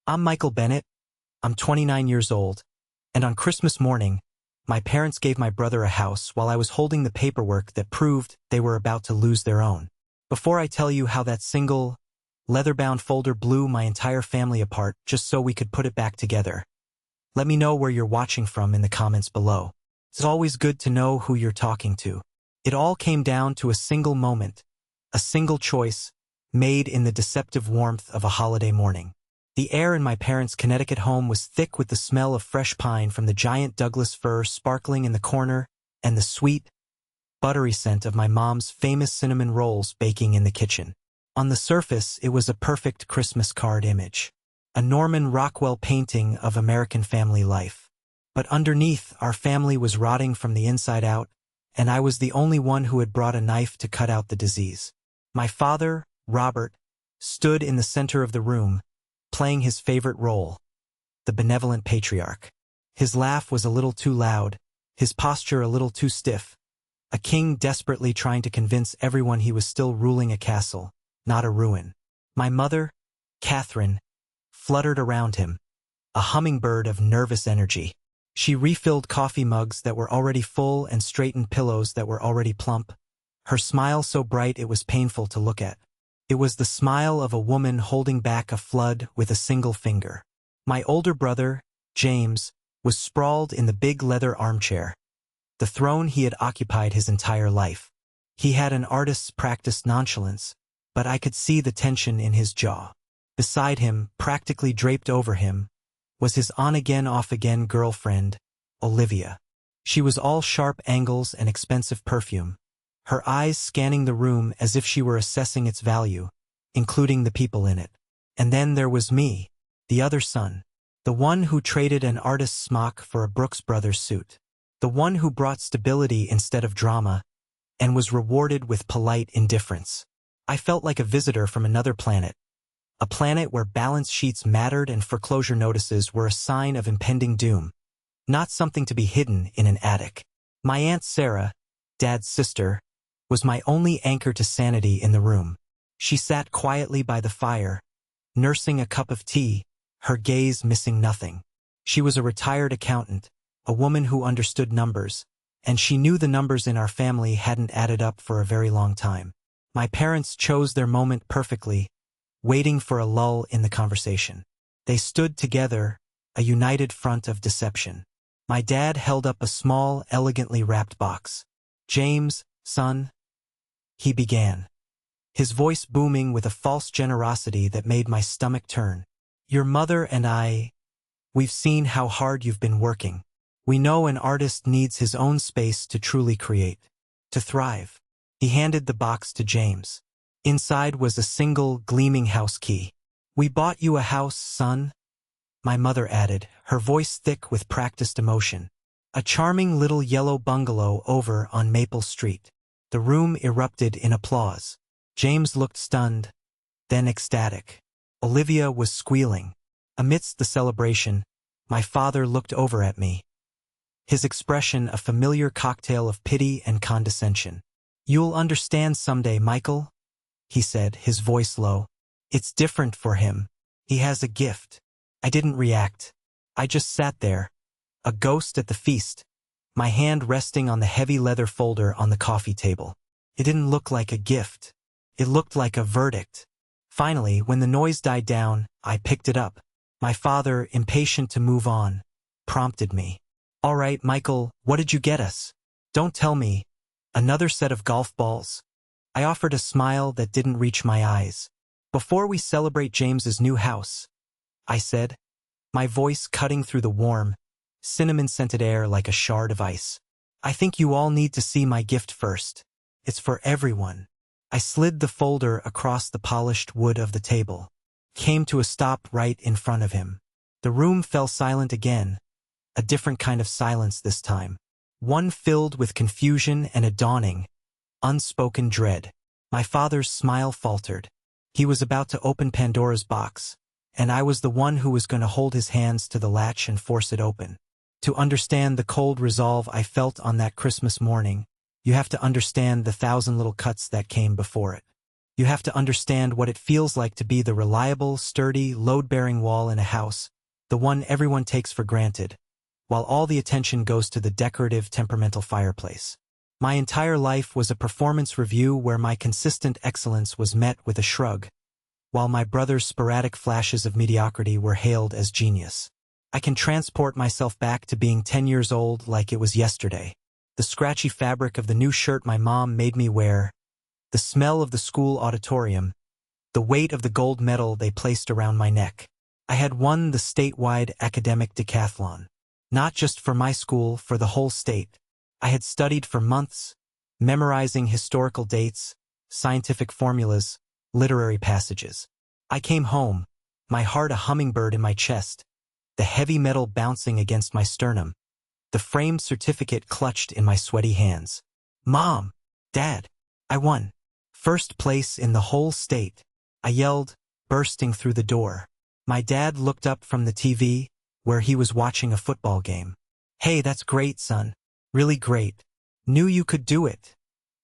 I'm Michael Bennett. I'm 29 years old, and on Christmas morning, my parents gave my brother a house while I was holding the paperwork that proved they were about to lose their own. Before I tell you how that single, leather-bound folder blew my entire family apart just so we could put it back together, let me know where you're watching from in the comments below. It's always good to know who you're talking to. It all came down to a single moment, a single choice, made in the deceptive warmth of a holiday morning. The air in my parents' Connecticut home was thick with the smell of fresh pine from the giant Douglas fir sparkling in the corner and the sweet, buttery scent of my mom's famous cinnamon rolls baking in the kitchen. On the surface, it was a perfect Christmas card image, a Norman Rockwell painting of American family life. But underneath, our family was rotting from the inside out, and I was the only one who had brought a knife to cut out the disease. My father, Robert, stood in the center of the room, playing his favorite role, the benevolent patriarch. His laugh was a little too loud, his posture a little too stiff, a king desperately trying to convince everyone he was still ruling a castle, not a ruin. My mother, Catherine, fluttered around him, a hummingbird of nervous energy. She refilled coffee mugs that were already full and straightened pillows that were already plump, her smile so bright it was painful to look at. It was the smile of a woman holding back a flood with a single finger. My older brother, James, was sprawled in the big leather armchair, the throne he had occupied his entire life. He had an artist's practiced nonchalance, but I could see the tension in his jaw. Beside him, practically draped over him, was his on-again, off-again girlfriend, Olivia. She was all sharp angles and expensive perfume, her eyes scanning the room as if she were assessing its value, including the people in it. And then there was me, the other son, the one who traded an artist's smock for a Brooks Brothers suit, the one who brought stability instead of drama, and was rewarded with polite indifference. I felt like a visitor from another planet, a planet where balance sheets mattered and foreclosure notices were a sign of impending doom, not something to be hidden in an attic. My Aunt Sarah, Dad's sister, was my only anchor to sanity in the room. She sat quietly by the fire, nursing a cup of tea, her gaze missing nothing. She was a retired accountant, a woman who understood numbers, and she knew the numbers in our family hadn't added up for a very long time. My parents chose their moment perfectly, waiting for a lull in the conversation. They stood together, a united front of deception. My dad held up a small, elegantly wrapped box. "James, son," he began, his voice booming with a false generosity that made my stomach turn. "Your mother and we've seen how hard you've been working. We know an artist needs his own space to truly create, to thrive." He handed the box to James. Inside was a single, gleaming house key. "We bought you a house, son," my mother added, her voice thick with practiced emotion. "A charming little yellow bungalow over on Maple Street." The room erupted in applause. James looked stunned, then ecstatic. Olivia was squealing. Amidst the celebration, my father looked over at me, his expression a familiar cocktail of pity and condescension. "You'll understand someday, Michael," he said, his voice low. "It's different for him. He has a gift." I didn't react. I just sat there, a ghost at the feast, my hand resting on the heavy leather folder on the coffee table. It didn't look like a gift. It looked like a verdict. Finally, when the noise died down, I picked it up. My father, impatient to move on, prompted me. "All right, Michael, what did you get us? Don't tell me. Another set of golf balls?" I offered a smile that didn't reach my eyes. "Before we celebrate James's new house," I said, my voice cutting through the warm, cinnamon-scented air like a shard of ice. "I think you all need to see my gift first. It's for everyone." I slid the folder across the polished wood of the table, came to a stop right in front of him. The room fell silent again, a different kind of silence this time, one filled with confusion and a dawning, unspoken dread. My father's smile faltered. He was about to open Pandora's box, and I was the one who was going to hold his hands to the latch and force it open. To understand the cold resolve I felt on that Christmas morning, you have to understand the 1,000 little cuts that came before it. You have to understand what it feels like to be the reliable, sturdy, load-bearing wall in a house, the one everyone takes for granted, while all the attention goes to the decorative, temperamental fireplace. My entire life was a performance review where my consistent excellence was met with a shrug, while my brother's sporadic flashes of mediocrity were hailed as genius. I can transport myself back to being 10 years old like it was yesterday. The scratchy fabric of the new shirt my mom made me wear, the smell of the school auditorium, the weight of the gold medal they placed around my neck. I had won the statewide academic decathlon. Not just for my school, for the whole state. I had studied for months, memorizing historical dates, scientific formulas, literary passages. I came home, my heart a hummingbird in my chest, the heavy metal bouncing against my sternum, the framed certificate clutched in my sweaty hands. Mom! Dad! I won! First place in the whole state! I yelled, bursting through the door. My dad looked up from the TV, where he was watching a football game. Hey, that's great, son. Really great. Knew you could do it,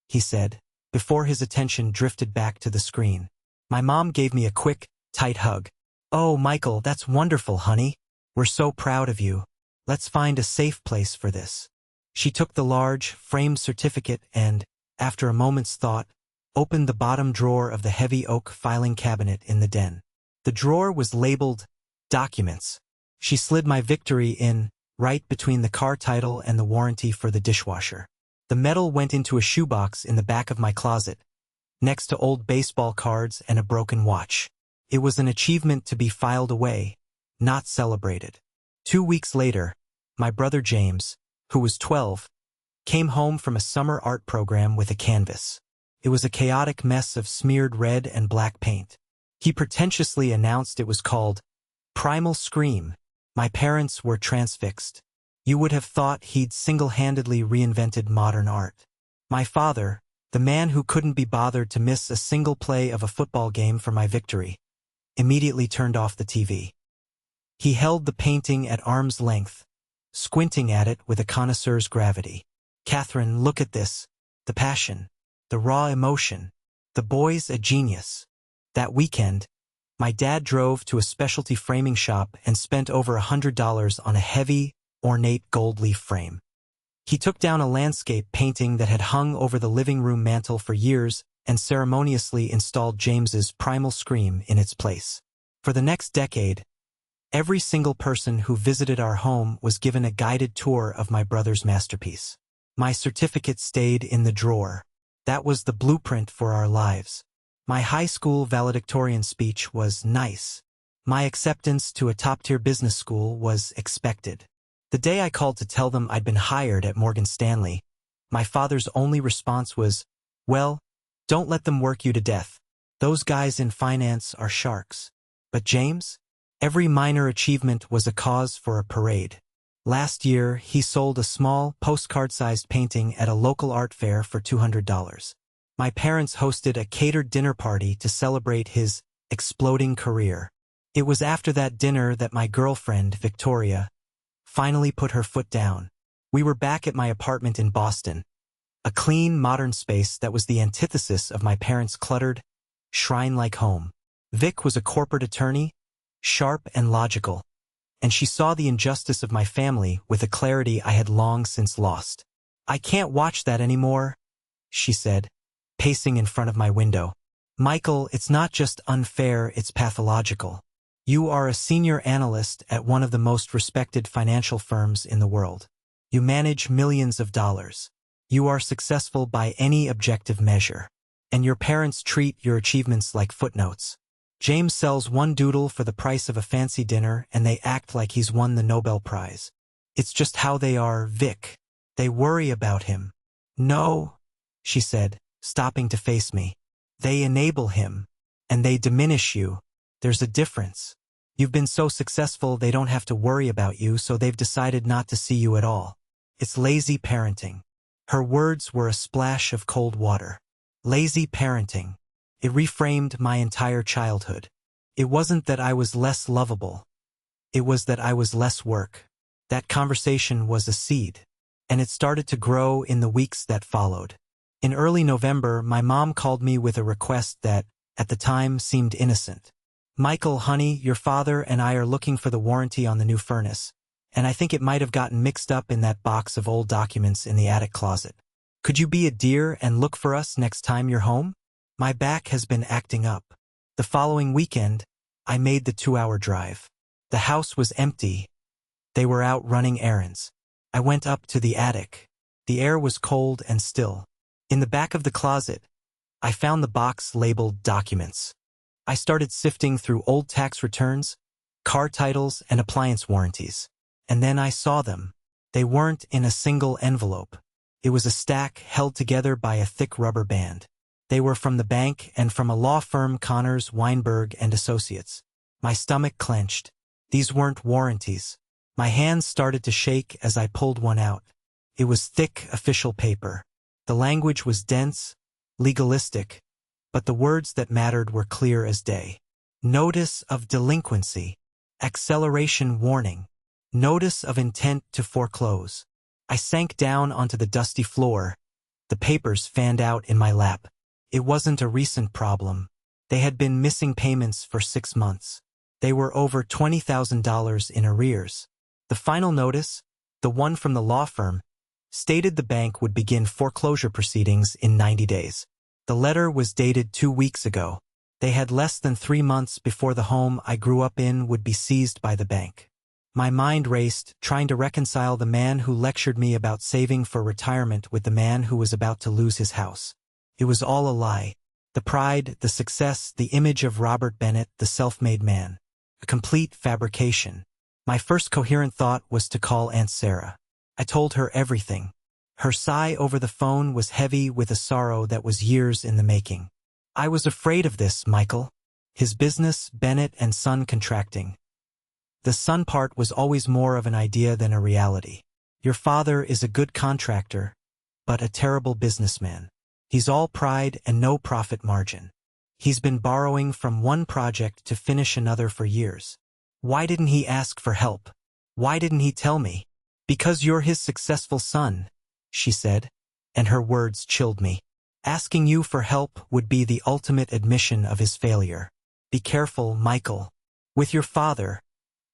he said, before his attention drifted back to the screen. My mom gave me a quick, tight hug. Oh, Michael, that's wonderful, honey. We're so proud of you. Let's find a safe place for this. She took the large, framed certificate and, after a moment's thought, opened the bottom drawer of the heavy oak filing cabinet in the den. The drawer was labeled, Documents. She slid my victory in, right between the car title and the warranty for the dishwasher. The medal went into a shoebox in the back of my closet, next to old baseball cards and a broken watch. It was an achievement to be filed away, not celebrated. 2 weeks later, my brother James, who was 12, came home from a summer art program with a canvas. It was a chaotic mess of smeared red and black paint. He pretentiously announced it was called Primal Scream. My parents were transfixed. You would have thought he'd single-handedly reinvented modern art. My father, the man who couldn't be bothered to miss a single play of a football game for my victory, immediately turned off the TV. He held the painting at arm's length, squinting at it with a connoisseur's gravity. Catherine, look at this. The passion. The raw emotion. The boy's a genius. That weekend, my dad drove to a specialty framing shop and spent over $100 on a heavy, ornate gold leaf frame. He took down a landscape painting that had hung over the living room mantel for years and ceremoniously installed James's Primal Scream in its place. For the next decade, every single person who visited our home was given a guided tour of my brother's masterpiece. My certificate stayed in the drawer. That was the blueprint for our lives. My high school valedictorian speech was nice. My acceptance to a top-tier business school was expected. The day I called to tell them I'd been hired at Morgan Stanley, my father's only response was, well, don't let them work you to death. Those guys in finance are sharks. But James? Every minor achievement was a cause for a parade. Last year, he sold a small, postcard-sized painting at a local art fair for $200. My parents hosted a catered dinner party to celebrate his exploding career. It was after that dinner that my girlfriend, Victoria, finally put her foot down. We were back at my apartment in Boston, a clean, modern space that was the antithesis of my parents' cluttered, shrine-like home. Vic was a corporate attorney, sharp and logical, and she saw the injustice of my family with a clarity I had long since lost. I can't watch that anymore, she said, pacing in front of my window. Michael, it's not just unfair, it's pathological. You are a senior analyst at one of the most respected financial firms in the world. You manage millions of dollars. You are successful by any objective measure. And your parents treat your achievements like footnotes. James sells one doodle for the price of a fancy dinner and they act like he's won the Nobel Prize. It's just how they are, Vic. They worry about him. No, she said, stopping to face me. They enable him. And they diminish you. There's a difference. You've been so successful they don't have to worry about you, so they've decided not to see you at all. It's lazy parenting. Her words were a splash of cold water. Lazy parenting. It reframed my entire childhood. It wasn't that I was less lovable. It was that I was less work. That conversation was a seed, and it started to grow in the weeks that followed. In early November, my mom called me with a request that, at the time, seemed innocent. "Michael, honey, your father and I are looking for the warranty on the new furnace, and I think it might have gotten mixed up in that box of old documents in the attic closet. Could you be a dear and look for us next time you're home? My back has been acting up." The following weekend, I made the 2-hour drive. The house was empty. They were out running errands. I went up to the attic. The air was cold and still. In the back of the closet, I found the box labeled documents. I started sifting through old tax returns, car titles, and appliance warranties. And then I saw them. They weren't in a single envelope. It was a stack held together by a thick rubber band. They were from the bank and from a law firm, Connors, Weinberg and Associates. My stomach clenched. These weren't warranties. My hands started to shake as I pulled one out. It was thick, official paper. The language was dense, legalistic, but the words that mattered were clear as day. Notice of delinquency. Acceleration warning. Notice of intent to foreclose. I sank down onto the dusty floor. The papers fanned out in my lap. It wasn't a recent problem. They had been missing payments for 6 months. They were over $20,000 in arrears. The final notice, the one from the law firm, stated the bank would begin foreclosure proceedings in 90 days. The letter was dated 2 weeks ago. They had less than 3 months before the home I grew up in would be seized by the bank. My mind raced, trying to reconcile the man who lectured me about saving for retirement with the man who was about to lose his house. It was all a lie. The pride, the success, the image of Robert Bennett, the self-made man. A complete fabrication. My first coherent thought was to call Aunt Sarah. I told her everything. Her sigh over the phone was heavy with a sorrow that was years in the making. "I was afraid of this, Michael." His business, Bennett and Son Contracting. The son part was always more of an idea than a reality. "Your father is a good contractor, but a terrible businessman. He's all pride and no profit margin. He's been borrowing from one project to finish another for years. Why didn't he ask for help? Why didn't he tell me?" "Because you're his successful son," she said, and her words chilled me. "Asking you for help would be the ultimate admission of his failure. Be careful, Michael. With your father,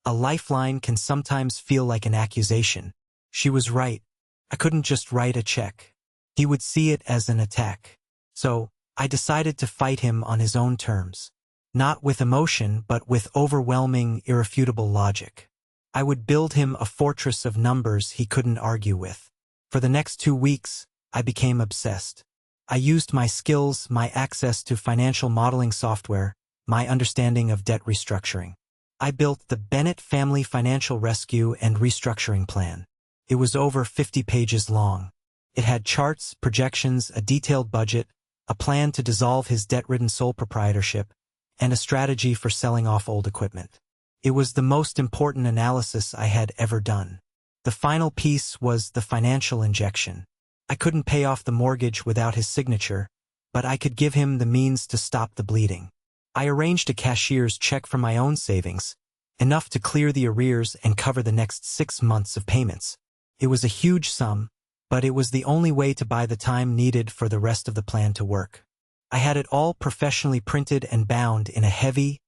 a lifeline can sometimes feel like an accusation." She was right. I couldn't just write a check. He would see it as an attack. So, I decided to fight him on his own terms. Not with emotion, but with overwhelming, irrefutable logic. I would build him a fortress of numbers he couldn't argue with. For the next 2 weeks, I became obsessed. I used my skills, my access to financial modeling software, my understanding of debt restructuring. I built the Bennett Family Financial Rescue and Restructuring Plan. It was over 50 pages long. It had charts, projections, a detailed budget, a plan to dissolve his debt-ridden sole proprietorship, and a strategy for selling off old equipment. It was the most important analysis I had ever done. The final piece was the financial injection. I couldn't pay off the mortgage without his signature, but I could give him the means to stop the bleeding. I arranged a cashier's check from my own savings, enough to clear the arrears and cover the next 6 months of payments. It was a huge sum, but it was the only way to buy the time needed for the rest of the plan to work. I had it all professionally printed and bound in a heavy,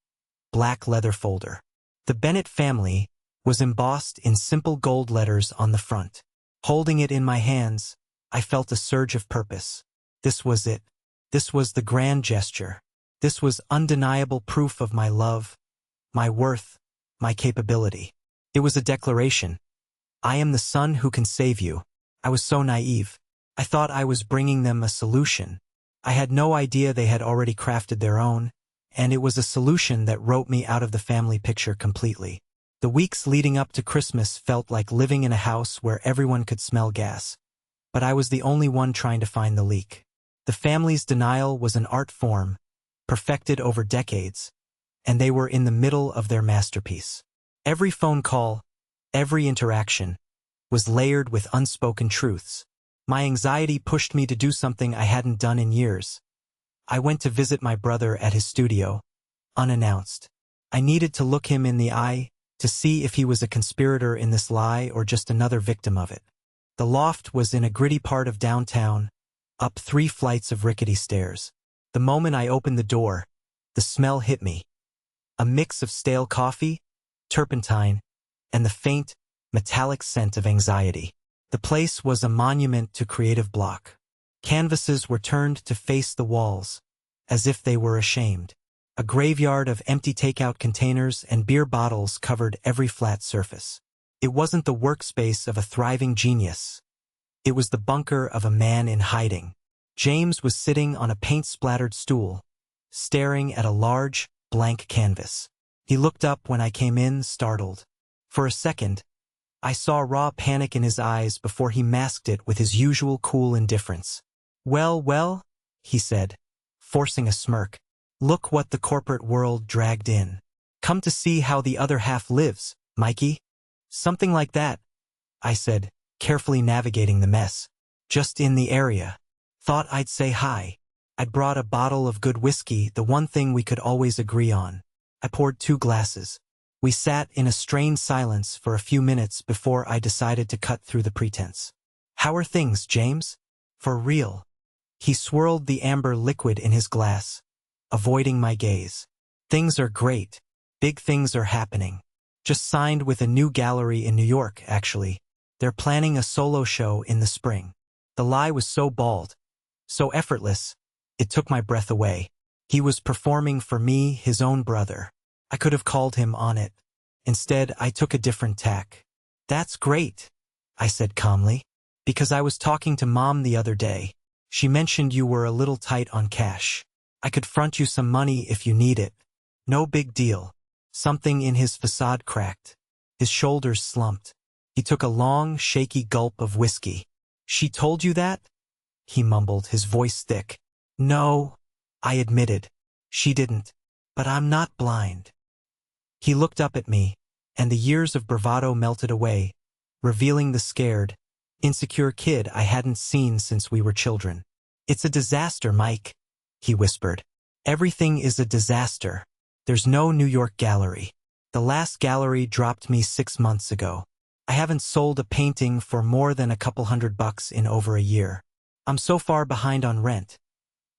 black leather folder. The Bennett family was embossed in simple gold letters on the front. Holding it in my hands, I felt a surge of purpose. This was it. This was the grand gesture. This was undeniable proof of my love, my worth, my capability. It was a declaration. I am the son who can save you. I was so naive. I thought I was bringing them a solution. I had no idea they had already crafted their own, and it was a solution that wrote me out of the family picture completely. The weeks leading up to Christmas felt like living in a house where everyone could smell gas, but I was the only one trying to find the leak. The family's denial was an art form, perfected over decades, and they were in the middle of their masterpiece. Every phone call, every interaction, was layered with unspoken truths. My anxiety pushed me to do something I hadn't done in years. I went to visit my brother at his studio, unannounced. I needed to look him in the eye, to see if he was a conspirator in this lie or just another victim of it. The loft was in a gritty part of downtown, up 3 flights of rickety stairs. The moment I opened the door, the smell hit me. A mix of stale coffee, turpentine, and the faint, metallic scent of anxiety. The place was a monument to creative block. Canvases were turned to face the walls, as if they were ashamed. A graveyard of empty takeout containers and beer bottles covered every flat surface. It wasn't the workspace of a thriving genius. It was the bunker of a man in hiding. James was sitting on a paint-splattered stool, staring at a large, blank canvas. He looked up when I came in, startled. For a second, I saw raw panic in his eyes before he masked it with his usual cool indifference. Well, he said, forcing a smirk. Look what the corporate world dragged in. Come to see how the other half lives, Mikey? Something like that, I said, carefully navigating the mess. Just in the area. Thought I'd say hi. I'd brought a bottle of good whiskey, the one thing we could always agree on. I poured 2 glasses. We sat in a strained silence for a few minutes before I decided to cut through the pretense. How are things, James? For real. He swirled the amber liquid in his glass, avoiding my gaze. Things are great. Big things are happening. Just signed with a new gallery in New York, actually. They're planning a solo show in the spring. The lie was so bald, so effortless, it took my breath away. He was performing for me, his own brother. I could have called him on it. Instead, I took a different tack. That's great, I said calmly, because I was talking to Mom the other day. She mentioned you were a little tight on cash. I could front you some money if you need it. No big deal. Something in his facade cracked. His shoulders slumped. He took a long, shaky gulp of whiskey. She told you that? He mumbled, his voice thick. No, I admitted. She didn't. But I'm not blind. He looked up at me, and the years of bravado melted away, revealing the scared, insecure kid I hadn't seen since we were children. It's a disaster, Mike, he whispered. Everything is a disaster. There's no New York gallery. The last gallery dropped me 6 months ago. I haven't sold a painting for more than a couple $100 in over a year. I'm so far behind on rent.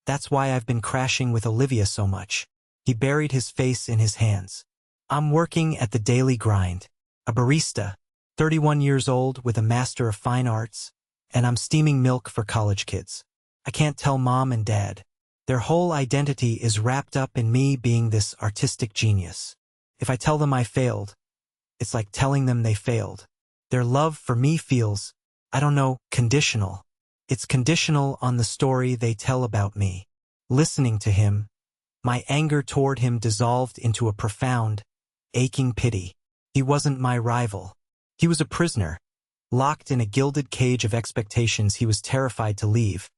That's why I've been crashing with Olivia so much. He buried his face in his hands. I'm working at the daily grind. A barista, 31 years old with a Master of Fine Arts, and I'm steaming milk for college kids. I can't tell Mom and Dad. Their whole identity is wrapped up in me being this artistic genius. If I tell them I failed, it's like telling them they failed. Their love for me feels, I don't know, conditional. It's conditional on the story they tell about me. Listening to him, my anger toward him dissolved into a profound, aching pity. He wasn't my rival. He was a prisoner, locked in a gilded cage of expectations he was terrified to leave,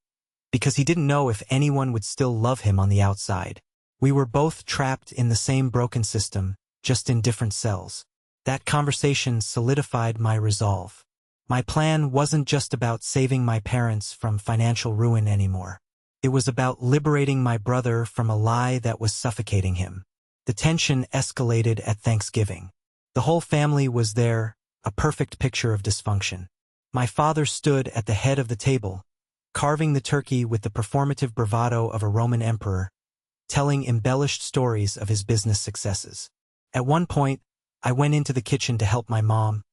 because he didn't know if anyone would still love him on the outside. We were both trapped in the same broken system, just in different cells. That conversation solidified my resolve. My plan wasn't just about saving my parents from financial ruin anymore. It was about liberating my brother from a lie that was suffocating him. The tension escalated at Thanksgiving. The whole family was there, a perfect picture of dysfunction. My father stood at the head of the table, carving the turkey with the performative bravado of a Roman emperor, telling embellished stories of his business successes. At one point, I went into the kitchen to help my mom,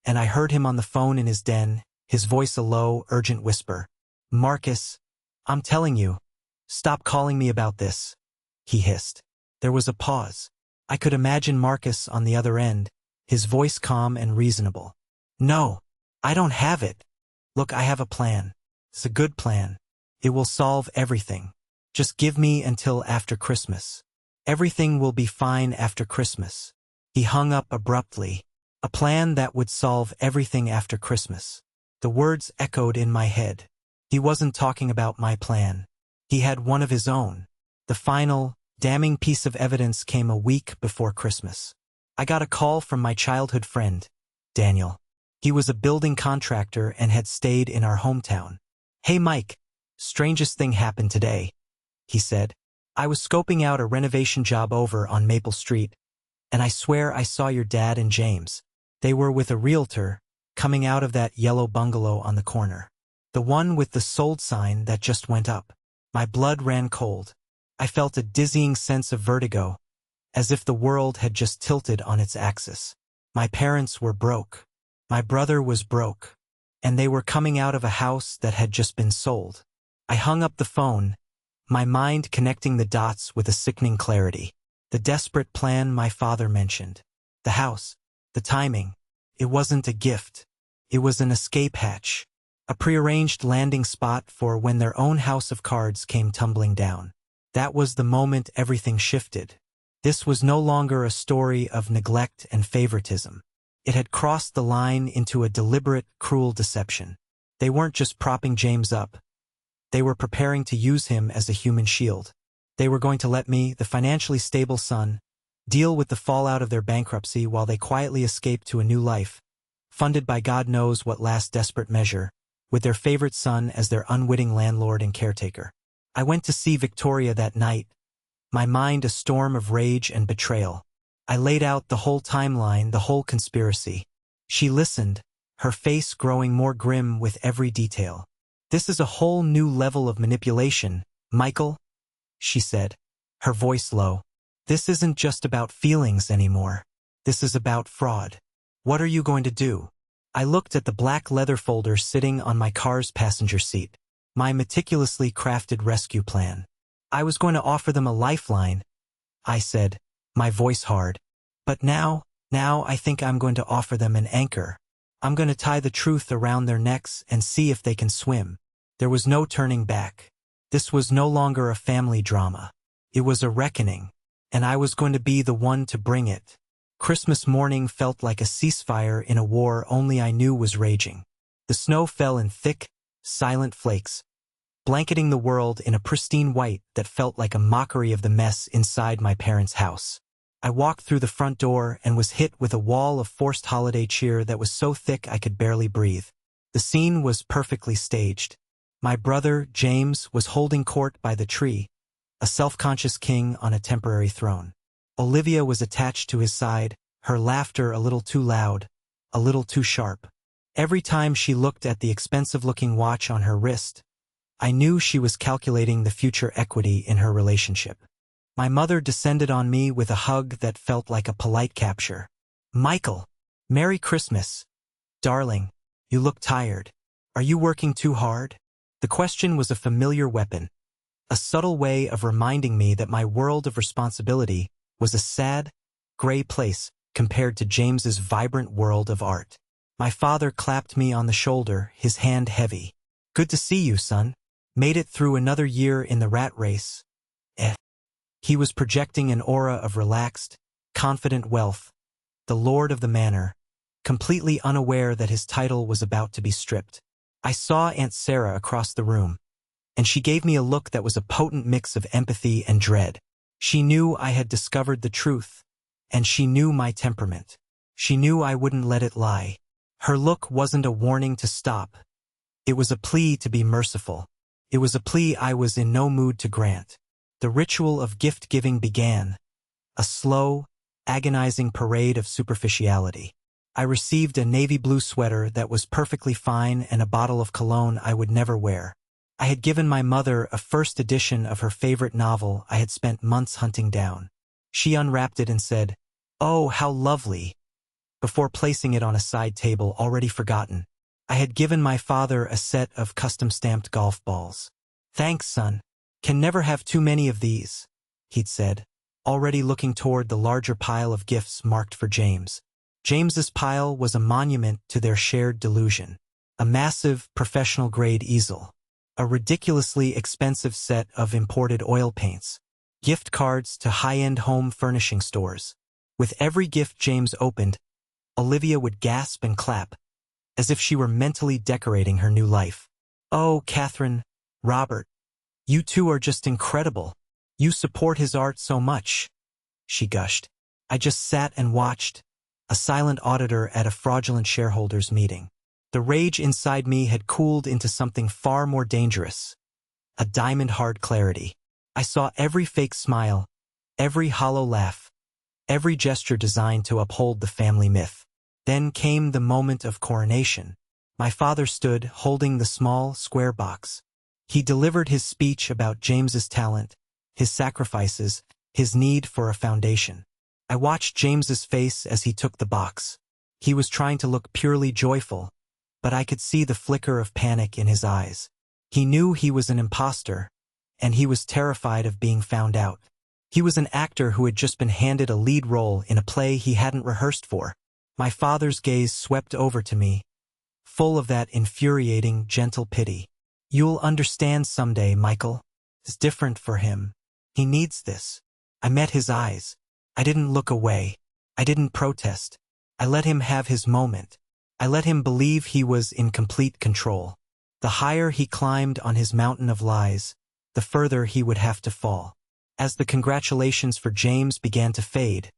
and I heard him on the phone in his den, his voice a low, urgent whisper. Marcus, I'm telling you, stop calling me about this, he hissed. There was a pause. I could imagine Marcus on the other end, his voice calm and reasonable. No, I don't have it. Look, I have a plan. It's a good plan. It will solve everything. Just give me until after Christmas. Everything will be fine after Christmas. He hung up abruptly. A plan that would solve everything after Christmas. The words echoed in my head. He wasn't talking about my plan. He had one of his own. The final, damning piece of evidence came a week before Christmas. I got a call from my childhood friend, Daniel. He was a building contractor and had stayed in our hometown. Hey Mike, strangest thing happened today, he said. I was scoping out a renovation job over on Maple Street, and I swear I saw your dad and James. They were with a realtor, coming out of that yellow bungalow on the corner. the one with the sold sign that just went up. My blood ran cold. I felt a dizzying sense of vertigo, as if the world had just tilted on its axis. My parents were broke. My brother was broke. And they were coming out of a house that had just been sold. I hung up the phone, my mind connecting the dots with a sickening clarity. The desperate plan my father mentioned. The house. The timing. It wasn't a gift. It was an escape hatch. A prearranged landing spot for when their own house of cards came tumbling down. That was the moment everything shifted. This was no longer a story of neglect and favoritism. It had crossed the line into a deliberate, cruel deception. They weren't just propping James up. They were preparing to use him as a human shield. They were going to let me, the financially stable son, deal with the fallout of their bankruptcy while they quietly escaped to a new life, funded by God knows what last desperate measure, with their favorite son as their unwitting landlord and caretaker. I went to see Victoria that night, my mind a storm of rage and betrayal. I laid out the whole timeline, the whole conspiracy. She listened, her face growing more grim with every detail. "This is a whole new level of manipulation, Michael," she said, her voice low. "This isn't just about feelings anymore. This is about fraud. What are you going to do?" I looked at the black leather folder sitting on my car's passenger seat. My meticulously crafted rescue plan. "I was going to offer them a lifeline," I said, my voice hard. "But now I think I'm going to offer them an anchor. I'm going to tie the truth around their necks and see if they can swim." There was no turning back. This was no longer a family drama. It was a reckoning, and I was going to be the one to bring it. Christmas morning felt like a ceasefire in a war only I knew was raging. The snow fell in thick, silent flakes, blanketing the world in a pristine white that felt like a mockery of the mess inside my parents' house. I walked through the front door and was hit with a wall of forced holiday cheer that was so thick I could barely breathe. The scene was perfectly staged. My brother, James, was holding court by the tree, a self-conscious king on a temporary throne. Olivia was attached to his side, her laughter a little too loud, a little too sharp. Every time she looked at the expensive-looking watch on her wrist, I knew she was calculating the future equity in her relationship. My mother descended on me with a hug that felt like a polite capture. "Michael, Merry Christmas. Darling, you look tired. Are you working too hard?" The question was a familiar weapon, a subtle way of reminding me that my world of responsibility was a sad, gray place compared to James's vibrant world of art. My father clapped me on the shoulder, his hand heavy. "Good to see you, son. Made it through another year in the rat race." He was projecting an aura of relaxed, confident wealth, the lord of the manor, completely unaware that his title was about to be stripped. I saw Aunt Sarah across the room, and she gave me a look that was a potent mix of empathy and dread. She knew I had discovered the truth, and she knew my temperament. She knew I wouldn't let it lie. Her look wasn't a warning to stop. It was a plea to be merciful. It was a plea I was in no mood to grant. The ritual of gift-giving began, a slow, agonizing parade of superficiality. I received a navy blue sweater that was perfectly fine and a bottle of cologne I would never wear. I had given my mother a first edition of her favorite novel I had spent months hunting down. She unwrapped it and said, "Oh, how lovely," before placing it on a side table already forgotten. I had given my father a set of custom-stamped golf balls. "Thanks, son. Can never have too many of these," he'd said, already looking toward the larger pile of gifts marked for James. James's pile was a monument to their shared delusion. A massive, professional-grade easel. A ridiculously expensive set of imported oil paints. Gift cards to high-end home furnishing stores. With every gift James opened, Olivia would gasp and clap, as if she were mentally decorating her new life. "Oh, Catherine, Robert, you two are just incredible. You support his art so much," she gushed. I just sat and watched, a silent auditor at a fraudulent shareholders meeting. The rage inside me had cooled into something far more dangerous, a diamond-hard clarity. I saw every fake smile, every hollow laugh, every gesture designed to uphold the family myth. Then came the moment of coronation. My father stood, holding the small, square box. He delivered his speech about James's talent, his sacrifices, his need for a foundation. I watched James's face as he took the box. He was trying to look purely joyful, but I could see the flicker of panic in his eyes. He knew he was an imposter, and he was terrified of being found out. He was an actor who had just been handed a lead role in a play he hadn't rehearsed for. My father's gaze swept over to me, full of that infuriating, gentle pity. "You'll understand someday, Michael. It's different for him. He needs this." I met his eyes. I didn't look away. I didn't protest. I let him have his moment. I let him believe he was in complete control. The higher he climbed on his mountain of lies, the further he would have to fall. As the congratulations for James began to fade,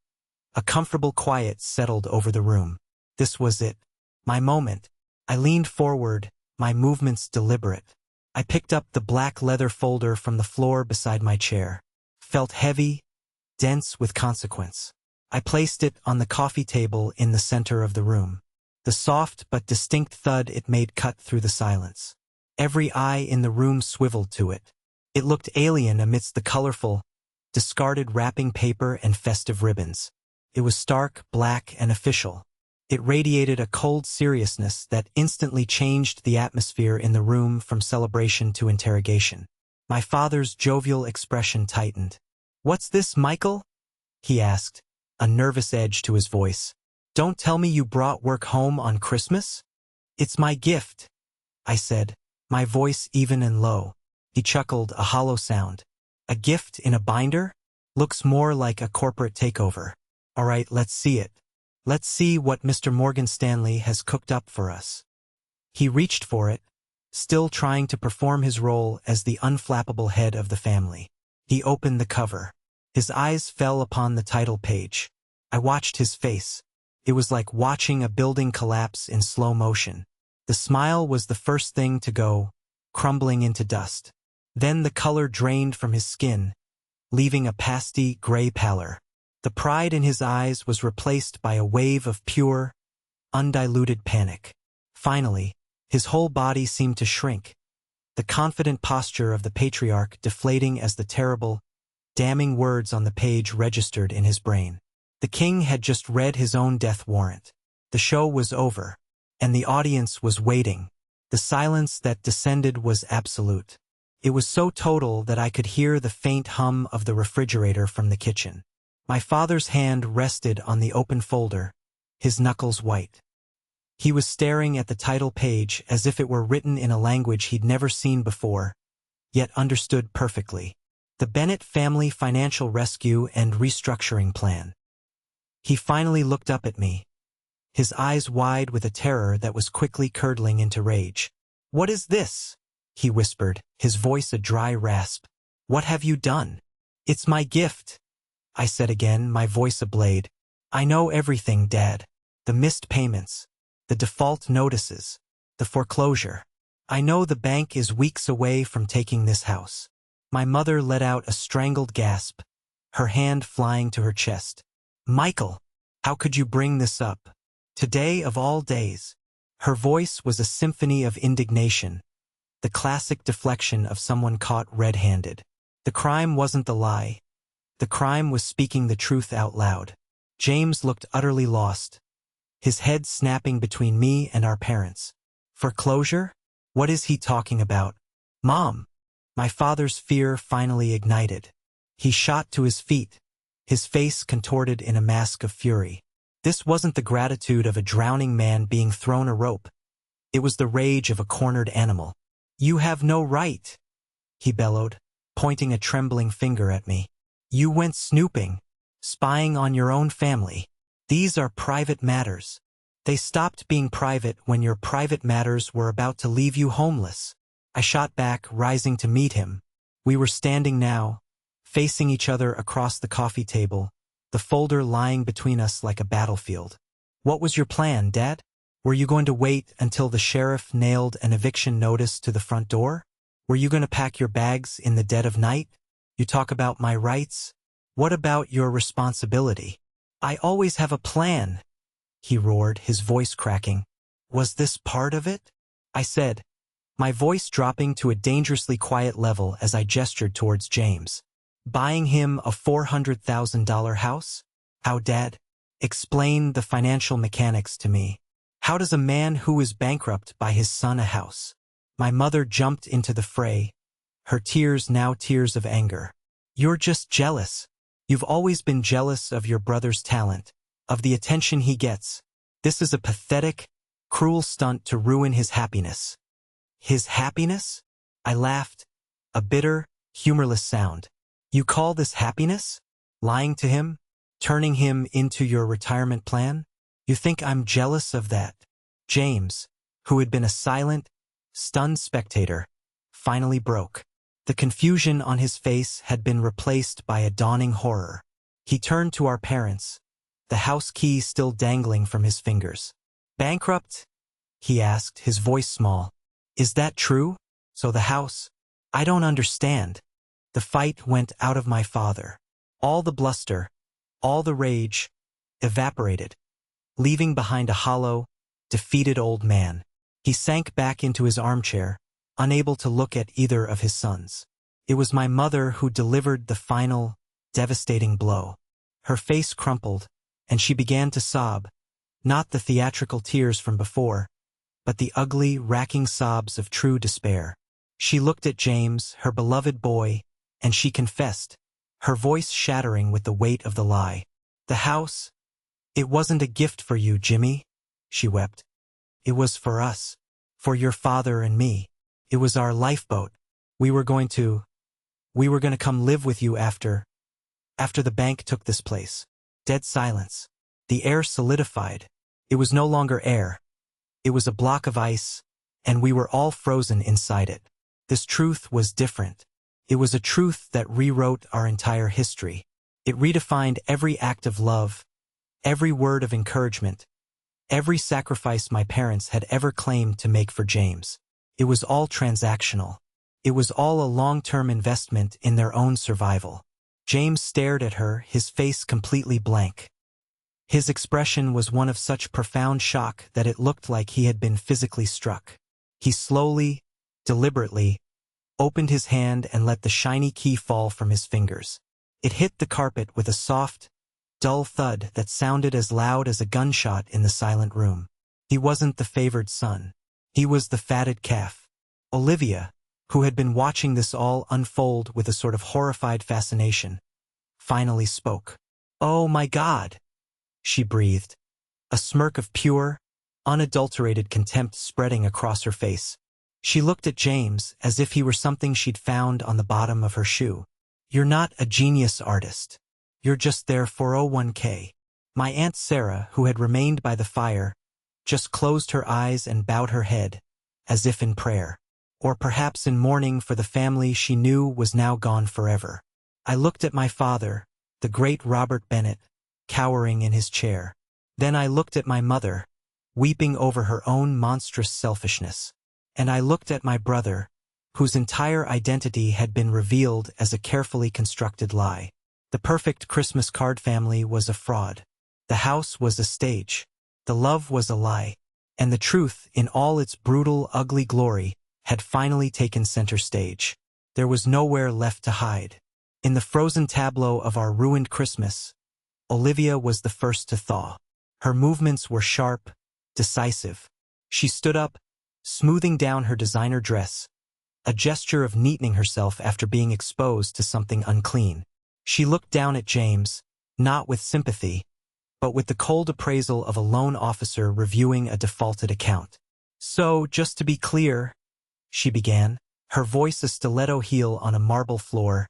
a comfortable quiet settled over the room. This was it. My moment. I leaned forward, my movements deliberate. I picked up the black leather folder from the floor beside my chair. Felt heavy, dense with consequence. I placed it on the coffee table in the center of the room. The soft but distinct thud it made cut through the silence. Every eye in the room swiveled to it. It looked alien amidst the colorful, discarded wrapping paper and festive ribbons. It was stark, black, and official. It radiated a cold seriousness that instantly changed the atmosphere in the room from celebration to interrogation. My father's jovial expression tightened. "What's this, Michael?" he asked, a nervous edge to his voice. "Don't tell me you brought work home on Christmas?" "It's my gift," I said, my voice even and low. He chuckled, a hollow sound. "A gift in a binder? Looks more like a corporate takeover. All right, let's see it. Let's see what Mr. Morgan Stanley has cooked up for us." He reached for it, still trying to perform his role as the unflappable head of the family. He opened the cover. His eyes fell upon the title page. I watched his face. It was like watching a building collapse in slow motion. The smile was the first thing to go, crumbling into dust. Then the color drained from his skin, leaving a pasty gray pallor. The pride in his eyes was replaced by a wave of pure, undiluted panic. Finally, his whole body seemed to shrink, the confident posture of the patriarch deflating as the terrible, damning words on the page registered in his brain. The king had just read his own death warrant. The show was over, and the audience was waiting. The silence that descended was absolute. It was so total that I could hear the faint hum of the refrigerator from the kitchen. My father's hand rested on the open folder, his knuckles white. He was staring at the title page as if it were written in a language he'd never seen before, yet understood perfectly. The Bennett Family Financial Rescue and Restructuring Plan. He finally looked up at me, his eyes wide with a terror that was quickly curdling into rage. "What is this?" he whispered, his voice a dry rasp. "What have you done?" "It's my gift," I said again, my voice ablade. "I know everything, Dad. The missed payments, the default notices, the foreclosure. I know the bank is weeks away from taking this house." My mother let out a strangled gasp, her hand flying to her chest. "Michael, how could you bring this up? Today of all days." Her voice was a symphony of indignation, the classic deflection of someone caught red-handed. The crime wasn't the lie. The crime was speaking the truth out loud. James looked utterly lost, his head snapping between me and our parents. "Foreclosure? What is he talking about? Mom!" My father's fear finally ignited. He shot to his feet, his face contorted in a mask of fury. This wasn't the gratitude of a drowning man being thrown a rope. It was the rage of a cornered animal. "You have no right," he bellowed, pointing a trembling finger at me. "You went snooping, spying on your own family. These are private matters. They stopped being private when your private matters were about to leave you homeless." I shot back, rising to meet him. We were standing now, facing each other across the coffee table, the folder lying between us like a battlefield. "What was your plan, Dad? Were you going to wait until the sheriff nailed an eviction notice to the front door? Were you going to pack your bags in the dead of night? You talk about my rights. What about your responsibility?" "I always have a plan," he roared, his voice cracking. Was this part of it? I said, my voice dropping to a dangerously quiet level as I gestured towards James. Buying him a $400,000 house? How, Dad? Explain the financial mechanics to me. How does a man who is bankrupt buy his son a house? My mother jumped into the fray, her tears now tears of anger. You're just jealous. You've always been jealous of your brother's talent, of the attention he gets. This is a pathetic, cruel stunt to ruin his happiness. His happiness? I laughed, a bitter, humorless sound. You call this happiness? Lying to him? Turning him into your retirement plan? You think I'm jealous of that? James, who had been a silent, stunned spectator, finally broke. The confusion on his face had been replaced by a dawning horror. He turned to our parents, the house key still dangling from his fingers. Bankrupt? He asked, his voice small. Is that true? So the house? I don't understand. The fight went out of my father. All the bluster, all the rage, evaporated, leaving behind a hollow, defeated old man. He sank back into his armchair, unable to look at either of his sons. It was my mother who delivered the final, devastating blow. Her face crumpled, and she began to sob, not the theatrical tears from before, but the ugly, racking sobs of true despair. She looked at James, her beloved boy, and she confessed, her voice shattering with the weight of the lie. The house? It wasn't a gift for you, Jimmy, she wept. It was for us, for your father and me. It was our lifeboat. We were going to come live with you after the bank took this place. Dead silence. The air solidified. It was no longer air. It was a block of ice, and we were all frozen inside it. This truth was different. It was a truth that rewrote our entire history. It redefined every act of love, every word of encouragement, every sacrifice my parents had ever claimed to make for James. It was all transactional. It was all a long-term investment in their own survival. James stared at her, his face completely blank. His expression was one of such profound shock that it looked like he had been physically struck. He slowly, deliberately, opened his hand and let the shiny key fall from his fingers. It hit the carpet with a soft, dull thud that sounded as loud as a gunshot in the silent room. He wasn't the favored son. He was the fatted calf. Olivia, who had been watching this all unfold with a sort of horrified fascination, finally spoke. "Oh my God," she breathed, a smirk of pure, unadulterated contempt spreading across her face. She looked at James as if he were something she'd found on the bottom of her shoe. "You're not a genius artist. You're just their 401k. My Aunt Sarah, who had remained by the fire, just closed her eyes and bowed her head, as if in prayer, or perhaps in mourning for the family she knew was now gone forever. I looked at my father, the great Robert Bennett, cowering in his chair. Then I looked at my mother, weeping over her own monstrous selfishness. And I looked at my brother, whose entire identity had been revealed as a carefully constructed lie. The perfect Christmas card family was a fraud. The house was a stage. The love was a lie. And the truth, in all its brutal, ugly glory, had finally taken center stage. There was nowhere left to hide. In the frozen tableau of our ruined Christmas, Olivia was the first to thaw. Her movements were sharp, decisive. She stood up, smoothing down her designer dress, a gesture of neatening herself after being exposed to something unclean. She looked down at James, not with sympathy, but with the cold appraisal of a loan officer reviewing a defaulted account. "So, just to be clear," she began, her voice a stiletto heel on a marble floor,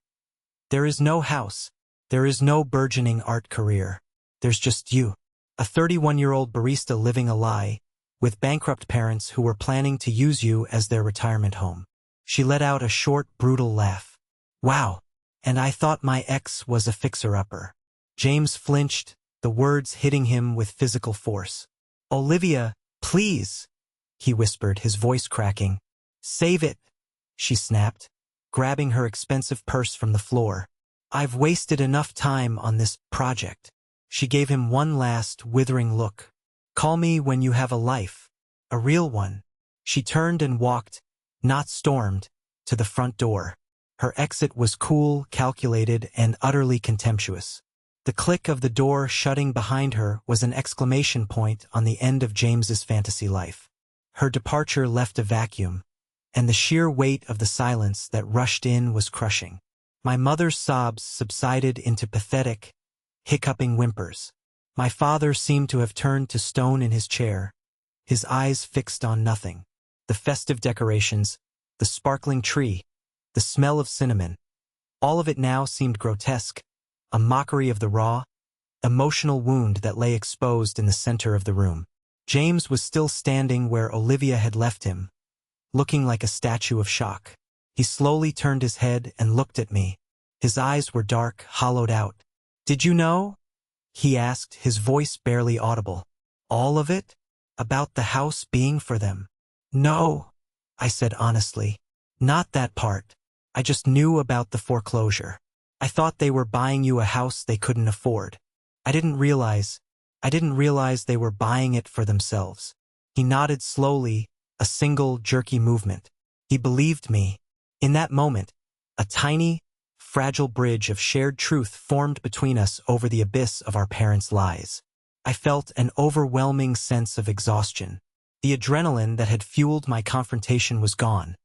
"there is no house, there is no burgeoning art career. There's just you, a 31-year-old barista living a lie, with bankrupt parents who were planning to use you as their retirement home." She let out a short, brutal laugh. "Wow, and I thought my ex was a fixer-upper." James flinched, the words hitting him with physical force. "Olivia, please," he whispered, his voice cracking. "Save it," she snapped, grabbing her expensive purse from the floor. "I've wasted enough time on this project." She gave him one last, withering look. "Call me when you have a life," A real one. She turned and walked, not stormed, to the front door. Her exit was cool, calculated, and utterly contemptuous. The click of the door shutting behind her was an exclamation point on the end of James's fantasy life. Her departure left a vacuum, and the sheer weight of the silence that rushed in was crushing. My mother's sobs subsided into pathetic, hiccuping whimpers. My father seemed to have turned to stone in his chair, his eyes fixed on nothing. The festive decorations, the sparkling tree, the smell of cinnamon, all of it now seemed grotesque, a mockery of the raw, emotional wound that lay exposed in the center of the room. James was still standing where Olivia had left him, looking like a statue of shock. He slowly turned his head and looked at me. His eyes were dark, hollowed out. "Did you know?" he asked, his voice barely audible. "All of it? About the house being for them?" "No," I said honestly. "Not that part. I just knew about the foreclosure. I thought they were buying you a house they couldn't afford. I didn't realize they were buying it for themselves." He nodded slowly, a single jerky movement. He believed me. In that moment, a tiny, fragile bridge of shared truth formed between us over the abyss of our parents' lies. I felt an overwhelming sense of exhaustion. The adrenaline that had fueled my confrontation was gone,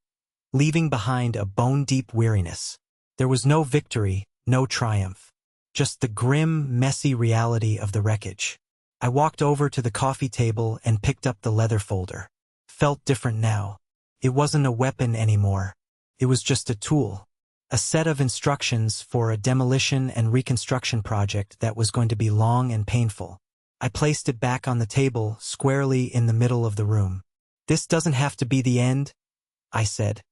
leaving behind a bone-deep weariness. There was no victory, no triumph, just the grim, messy reality of the wreckage. I walked over to the coffee table and picked up the leather folder. Felt different now. It wasn't a weapon anymore. It was just a tool, a set of instructions for a demolition and reconstruction project that was going to be long and painful. I placed it back on the table, squarely in the middle of the room. "This doesn't have to be the end," I said,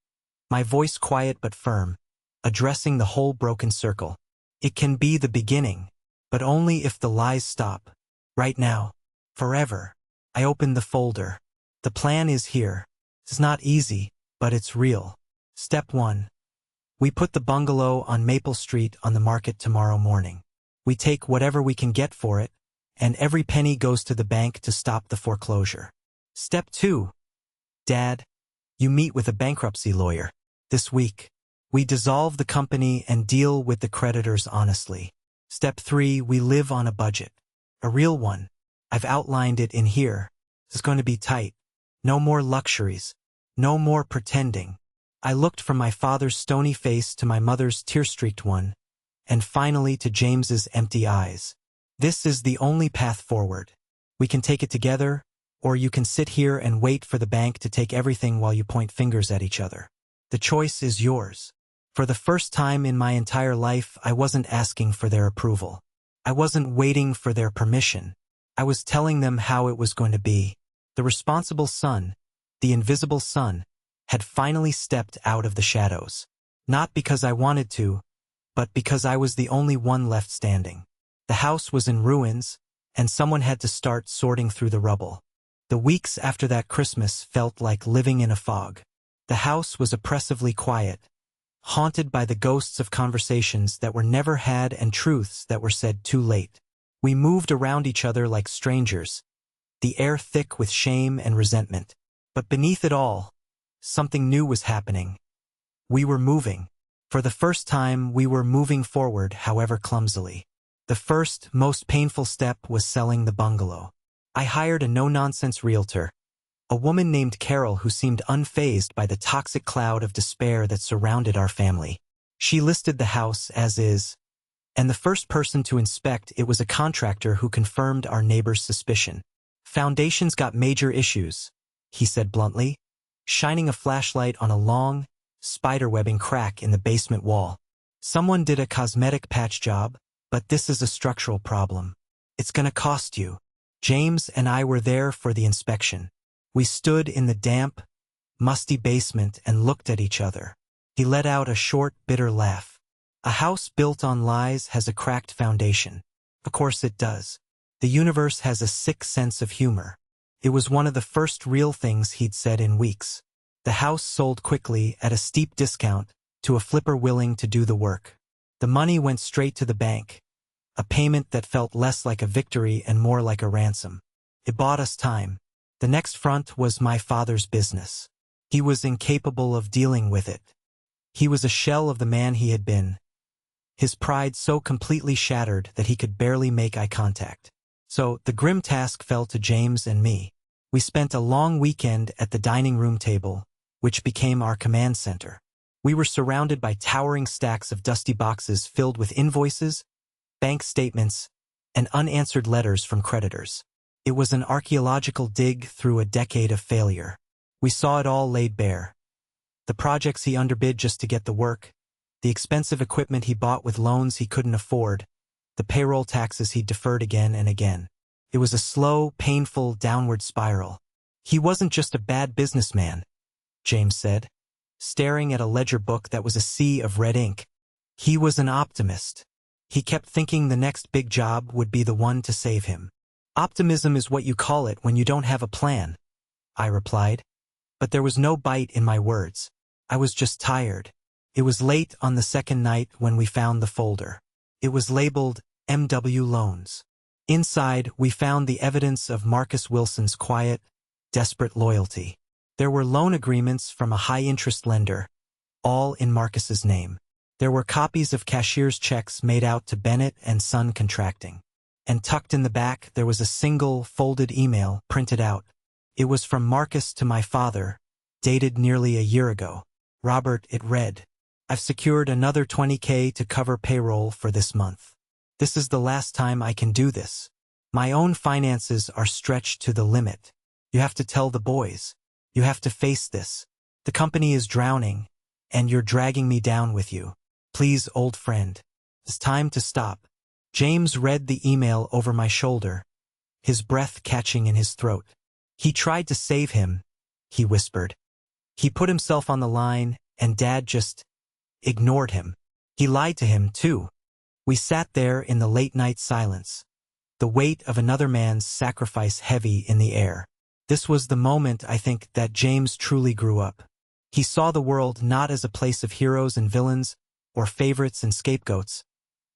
my voice quiet but firm, addressing the whole broken circle. "It can be the beginning, but only if the lies stop. Right now. Forever." I opened the folder. "The plan is here. It's not easy, but it's real. Step 1. We put the bungalow on Maple Street on the market tomorrow morning. We take whatever we can get for it, and every penny goes to the bank to stop the foreclosure. Step 2. Dad, you meet with a bankruptcy lawyer. This week. We dissolve the company and deal with the creditors honestly. Step 3. We live on a budget. A real one. I've outlined it in here. It's going to be tight. No more luxuries. No more pretending." I looked from my father's stony face to my mother's tear-streaked one, and finally to James's empty eyes. "This is the only path forward. We can take it together, or you can sit here and wait for the bank to take everything while you point fingers at each other. The choice is yours." For the first time in my entire life, I wasn't asking for their approval. I wasn't waiting for their permission. I was telling them how it was going to be. The responsible son, the invisible son, had finally stepped out of the shadows. Not because I wanted to, but because I was the only one left standing. The house was in ruins, and someone had to start sorting through the rubble. The weeks after that Christmas felt like living in a fog. The house was oppressively quiet, haunted by the ghosts of conversations that were never had and truths that were said too late. We moved around each other like strangers, the air thick with shame and resentment. But beneath it all, something new was happening. We were moving. For the first time, we were moving forward, however clumsily. The first, most painful step was selling the bungalow. I hired a no-nonsense realtor, a woman named Carol who seemed unfazed by the toxic cloud of despair that surrounded our family. She listed the house as is, and the first person to inspect it was a contractor who confirmed our neighbor's suspicion. "Foundation's got major issues," he said bluntly, shining a flashlight on a long, spiderwebbing crack in the basement wall. "Someone did a cosmetic patch job, but this is a structural problem. It's gonna cost you." James and I were there for the inspection. We stood in the damp, musty basement and looked at each other. He let out a short, bitter laugh. "A house built on lies has a cracked foundation. Of course it does. The universe has a sick sense of humor." It was one of the first real things he'd said in weeks. The house sold quickly at a steep discount to a flipper willing to do the work. The money went straight to the bank, a payment that felt less like a victory and more like a ransom. It bought us time. The next front was my father's business. He was incapable of dealing with it. He was a shell of the man he had been, his pride so completely shattered that he could barely make eye contact. So the grim task fell to James and me. We spent a long weekend at the dining room table, which became our command center. We were surrounded by towering stacks of dusty boxes filled with invoices, bank statements, and unanswered letters from creditors. It was an archaeological dig through a decade of failure. We saw it all laid bare. The projects he underbid just to get the work, the expensive equipment he bought with loans he couldn't afford, the payroll taxes he deferred again and again. It was a slow, painful, downward spiral. He wasn't just a bad businessman, James said, staring at a ledger book that was a sea of red ink. He was an optimist. He kept thinking the next big job would be the one to save him. Optimism is what you call it when you don't have a plan, I replied. But there was no bite in my words. I was just tired. It was late on the second night when we found the folder. It was labeled MW Loans. Inside, we found the evidence of Marcus Wilson's quiet, desperate loyalty. There were loan agreements from a high-interest lender, all in Marcus's name. There were copies of cashier's checks made out to Bennett and Son Contracting. And tucked in the back, there was a single, folded email printed out. It was from Marcus to my father, dated nearly a year ago. Robert, it read, I've secured another $20,000 to cover payroll for this month. This is the last time I can do this. My own finances are stretched to the limit. You have to tell the boys. You have to face this. The company is drowning, and you're dragging me down with you. Please, old friend. It's time to stop. James read the email over my shoulder, his breath catching in his throat. He tried to save him, he whispered. He put himself on the line, and Dad just ignored him. He lied to him, too. We sat there in the late-night silence, the weight of another man's sacrifice heavy in the air. This was the moment, I think, that James truly grew up. He saw the world not as a place of heroes and villains, or favorites and scapegoats,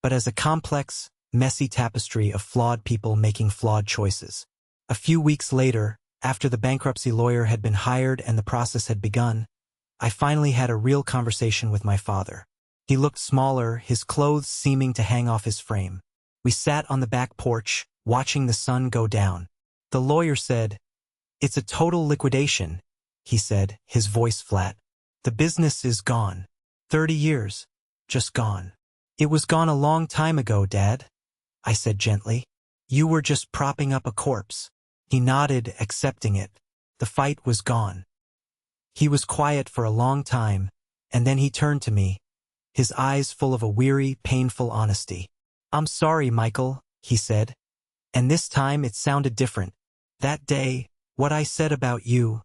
but as a complex, messy tapestry of flawed people making flawed choices. A few weeks later, after the bankruptcy lawyer had been hired and the process had begun, I finally had a real conversation with my father. He looked smaller, his clothes seeming to hang off his frame. We sat on the back porch, watching the sun go down. The lawyer said, It's a total liquidation, he said, his voice flat. The business is gone. 30 years. Just gone. It was gone a long time ago, Dad, I said gently. You were just propping up a corpse. He nodded, accepting it. The fight was gone. He was quiet for a long time, and then he turned to me, his eyes full of a weary, painful honesty. I'm sorry, Michael, he said. And this time it sounded different. That day, what I said about you,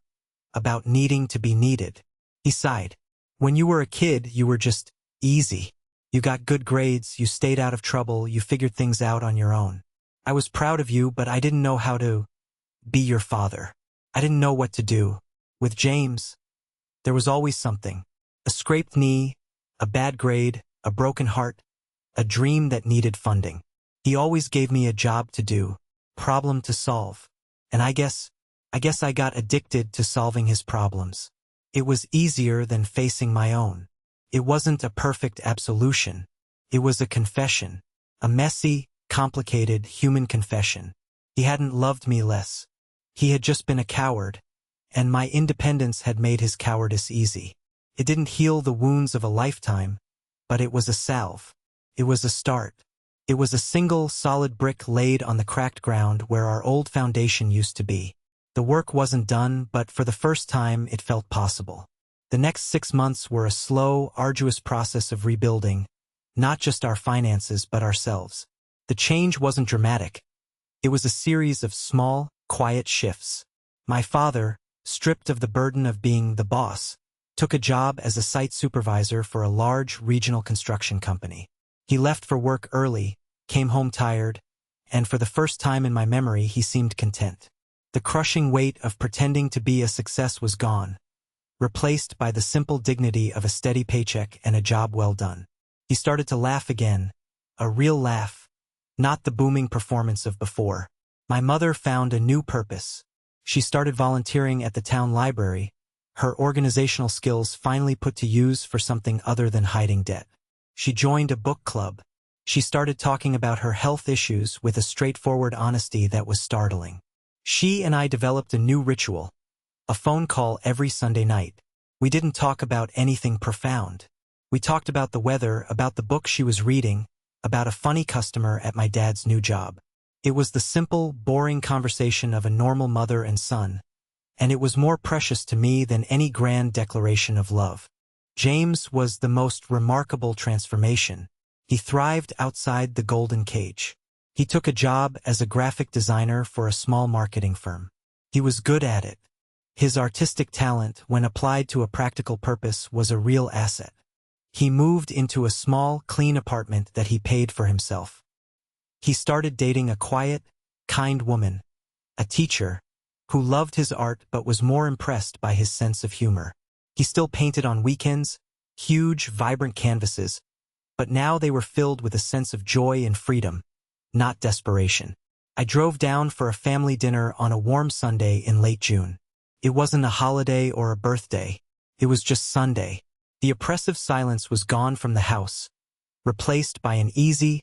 about needing to be needed. He sighed. When you were a kid, you were just easy. You got good grades, you stayed out of trouble, you figured things out on your own. I was proud of you, but I didn't know how to be your father. I didn't know what to do. With James, there was always something. A scraped knee, a bad grade, a broken heart, a dream that needed funding. He always gave me a job to do, problem to solve. And I guess I got addicted to solving his problems. It was easier than facing my own. It wasn't a perfect absolution. It was a confession. A messy, complicated human confession. He hadn't loved me less. He had just been a coward, and my independence had made his cowardice easy. It didn't heal the wounds of a lifetime, but it was a salve. It was a start. It was a single, solid brick laid on the cracked ground where our old foundation used to be. The work wasn't done, but for the first time it felt possible. The next 6 months were a slow, arduous process of rebuilding, not just our finances but ourselves. The change wasn't dramatic. It was a series of small, quiet shifts. My father, stripped of the burden of being the boss, took a job as a site supervisor for a large regional construction company. He left for work early, came home tired, and for the first time in my memory he seemed content. The crushing weight of pretending to be a success was gone, replaced by the simple dignity of a steady paycheck and a job well done. He started to laugh again, a real laugh, not the booming performance of before. My mother found a new purpose. She started volunteering at the town library, her organizational skills finally put to use for something other than hiding debt. She joined a book club. She started talking about her health issues with a straightforward honesty that was startling. She and I developed a new ritual, a phone call every Sunday night. We didn't talk about anything profound. We talked about the weather, about the book she was reading, about a funny customer at my dad's new job. It was the simple, boring conversation of a normal mother and son, and it was more precious to me than any grand declaration of love. James was the most remarkable transformation. He thrived outside the golden cage. He took a job as a graphic designer for a small marketing firm. He was good at it. His artistic talent, when applied to a practical purpose, was a real asset. He moved into a small, clean apartment that he paid for himself. He started dating a quiet, kind woman, a teacher, who loved his art but was more impressed by his sense of humor. He still painted on weekends, huge, vibrant canvases, but now they were filled with a sense of joy and freedom, not desperation. I drove down for a family dinner on a warm Sunday in late June. It wasn't a holiday or a birthday. It was just Sunday. The oppressive silence was gone from the house, replaced by an easy,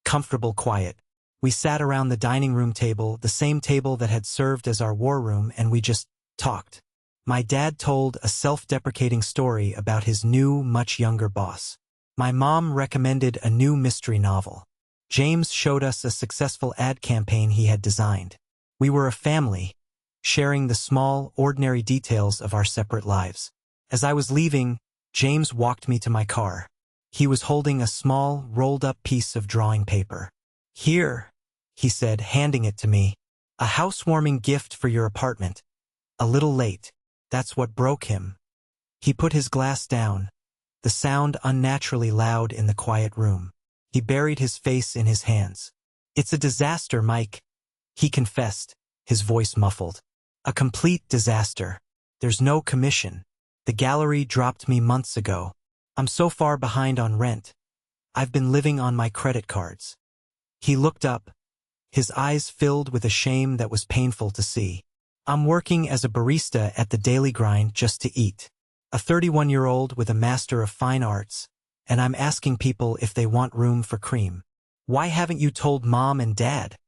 comfortable quiet. We sat around the dining room table, the same table that had served as our war room, and we just talked. My dad told a self-deprecating story about his new, much younger boss. My mom recommended a new mystery novel. James showed us a successful ad campaign he had designed. We were a family, sharing the small, ordinary details of our separate lives. As I was leaving, James walked me to my car. He was holding a small, rolled-up piece of drawing paper. "Here," he said, handing it to me. "A housewarming gift for your apartment. A little late. That's what broke him." He put his glass down, the sound unnaturally loud in the quiet room. He buried his face in his hands. "It's a disaster, Mike," he confessed, his voice muffled. "A complete disaster. There's no commission. The gallery dropped me months ago. I'm so far behind on rent. I've been living on my credit cards." He looked up, his eyes filled with a shame that was painful to see. "I'm working as a barista at the Daily Grind just to eat. A 31-year-old with a Master of Fine Arts, and I'm asking people if they want room for cream." "Why haven't you told Mom and Dad?"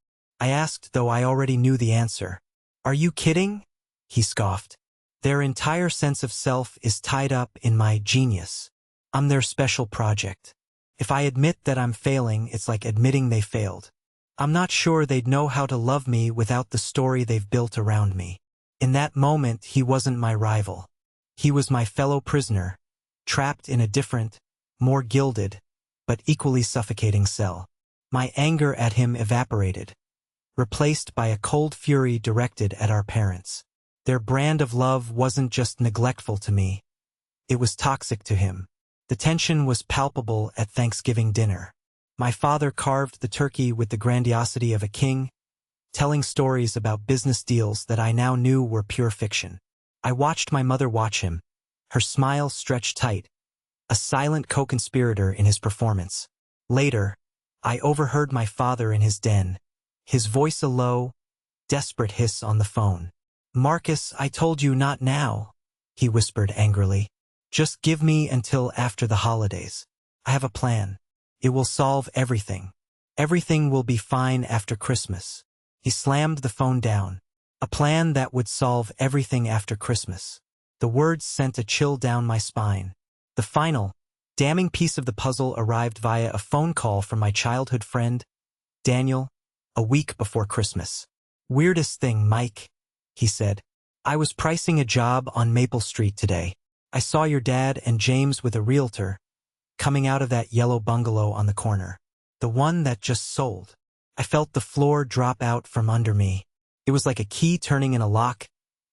I asked, though I already knew the answer. "Are you kidding?" he scoffed. "Their entire sense of self is tied up in my genius. I'm their special project. If I admit that I'm failing, it's like admitting they failed. I'm not sure they'd know how to love me without the story they've built around me." In that moment, he wasn't my rival. He was my fellow prisoner, trapped in a different, more gilded, but equally suffocating cell. My anger at him evaporated, replaced by a cold fury directed at our parents. Their brand of love wasn't just neglectful to me. It was toxic to him. The tension was palpable at Thanksgiving dinner. My father carved the turkey with the grandiosity of a king, telling stories about business deals that I now knew were pure fiction. I watched my mother watch him, her smile stretched tight, a silent co-conspirator in his performance. Later, I overheard my father in his den, his voice a low, desperate hiss on the phone. "Marcus, I told you not now," he whispered angrily. "Just give me until after the holidays. I have a plan. It will solve everything. Everything will be fine after Christmas." He slammed the phone down. A plan that would solve everything after Christmas. The words sent a chill down my spine. The final, damning piece of the puzzle arrived via a phone call from my childhood friend, Daniel, a week before Christmas. "Weirdest thing, Mike," he said. "I was pricing a job on Maple Street today. I saw your dad and James with a realtor, coming out of that yellow bungalow on the corner. The one that just sold. I felt the floor drop out from under me. It was like a key turning in a lock,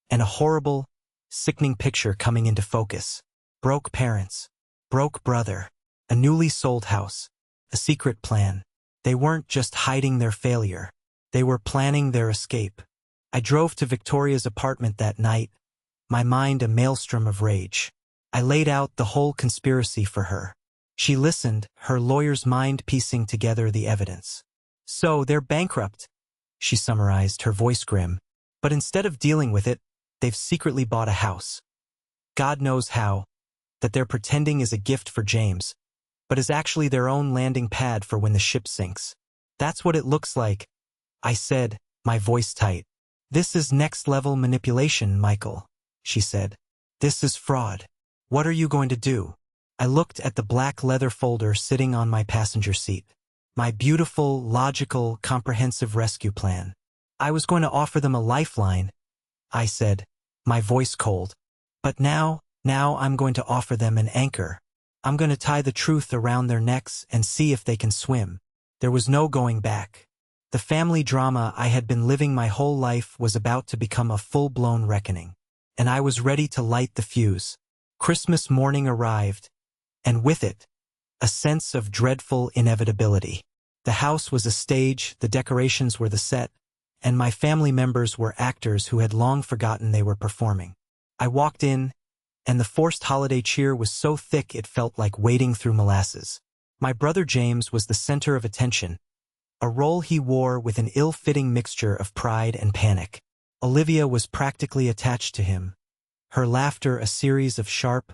and a horrible, sickening picture coming into focus. Broke parents. Broke brother. A newly sold house. A secret plan. They weren't just hiding their failure. They were planning their escape. I drove to Victoria's apartment that night, my mind a maelstrom of rage. I laid out the whole conspiracy for her. She listened, her lawyer's mind piecing together the evidence. "So they're bankrupt," she summarized, her voice grim. But instead of dealing with it, they've secretly bought a house. God knows how, that they're pretending is a gift for James, but is actually their own landing pad for when the ship sinks. That's what it looks like, I said, my voice tight. This is next-level manipulation, Michael, she said. This is fraud. What are you going to do? I looked at the black leather folder sitting on my passenger seat. My beautiful, logical, comprehensive rescue plan. I was going to offer them a lifeline, I said, my voice cold. But now I'm going to offer them an anchor. I'm going to tie the truth around their necks and see if they can swim. There was no going back. The family drama I had been living my whole life was about to become a full-blown reckoning. And I was ready to light the fuse. Christmas morning arrived, and with it, a sense of dreadful inevitability. The house was a stage, the decorations were the set, and my family members were actors who had long forgotten they were performing. I walked in, and the forced holiday cheer was so thick it felt like wading through molasses. My brother James was the center of attention, a role he wore with an ill-fitting mixture of pride and panic. Olivia was practically attached to him, her laughter a series of sharp,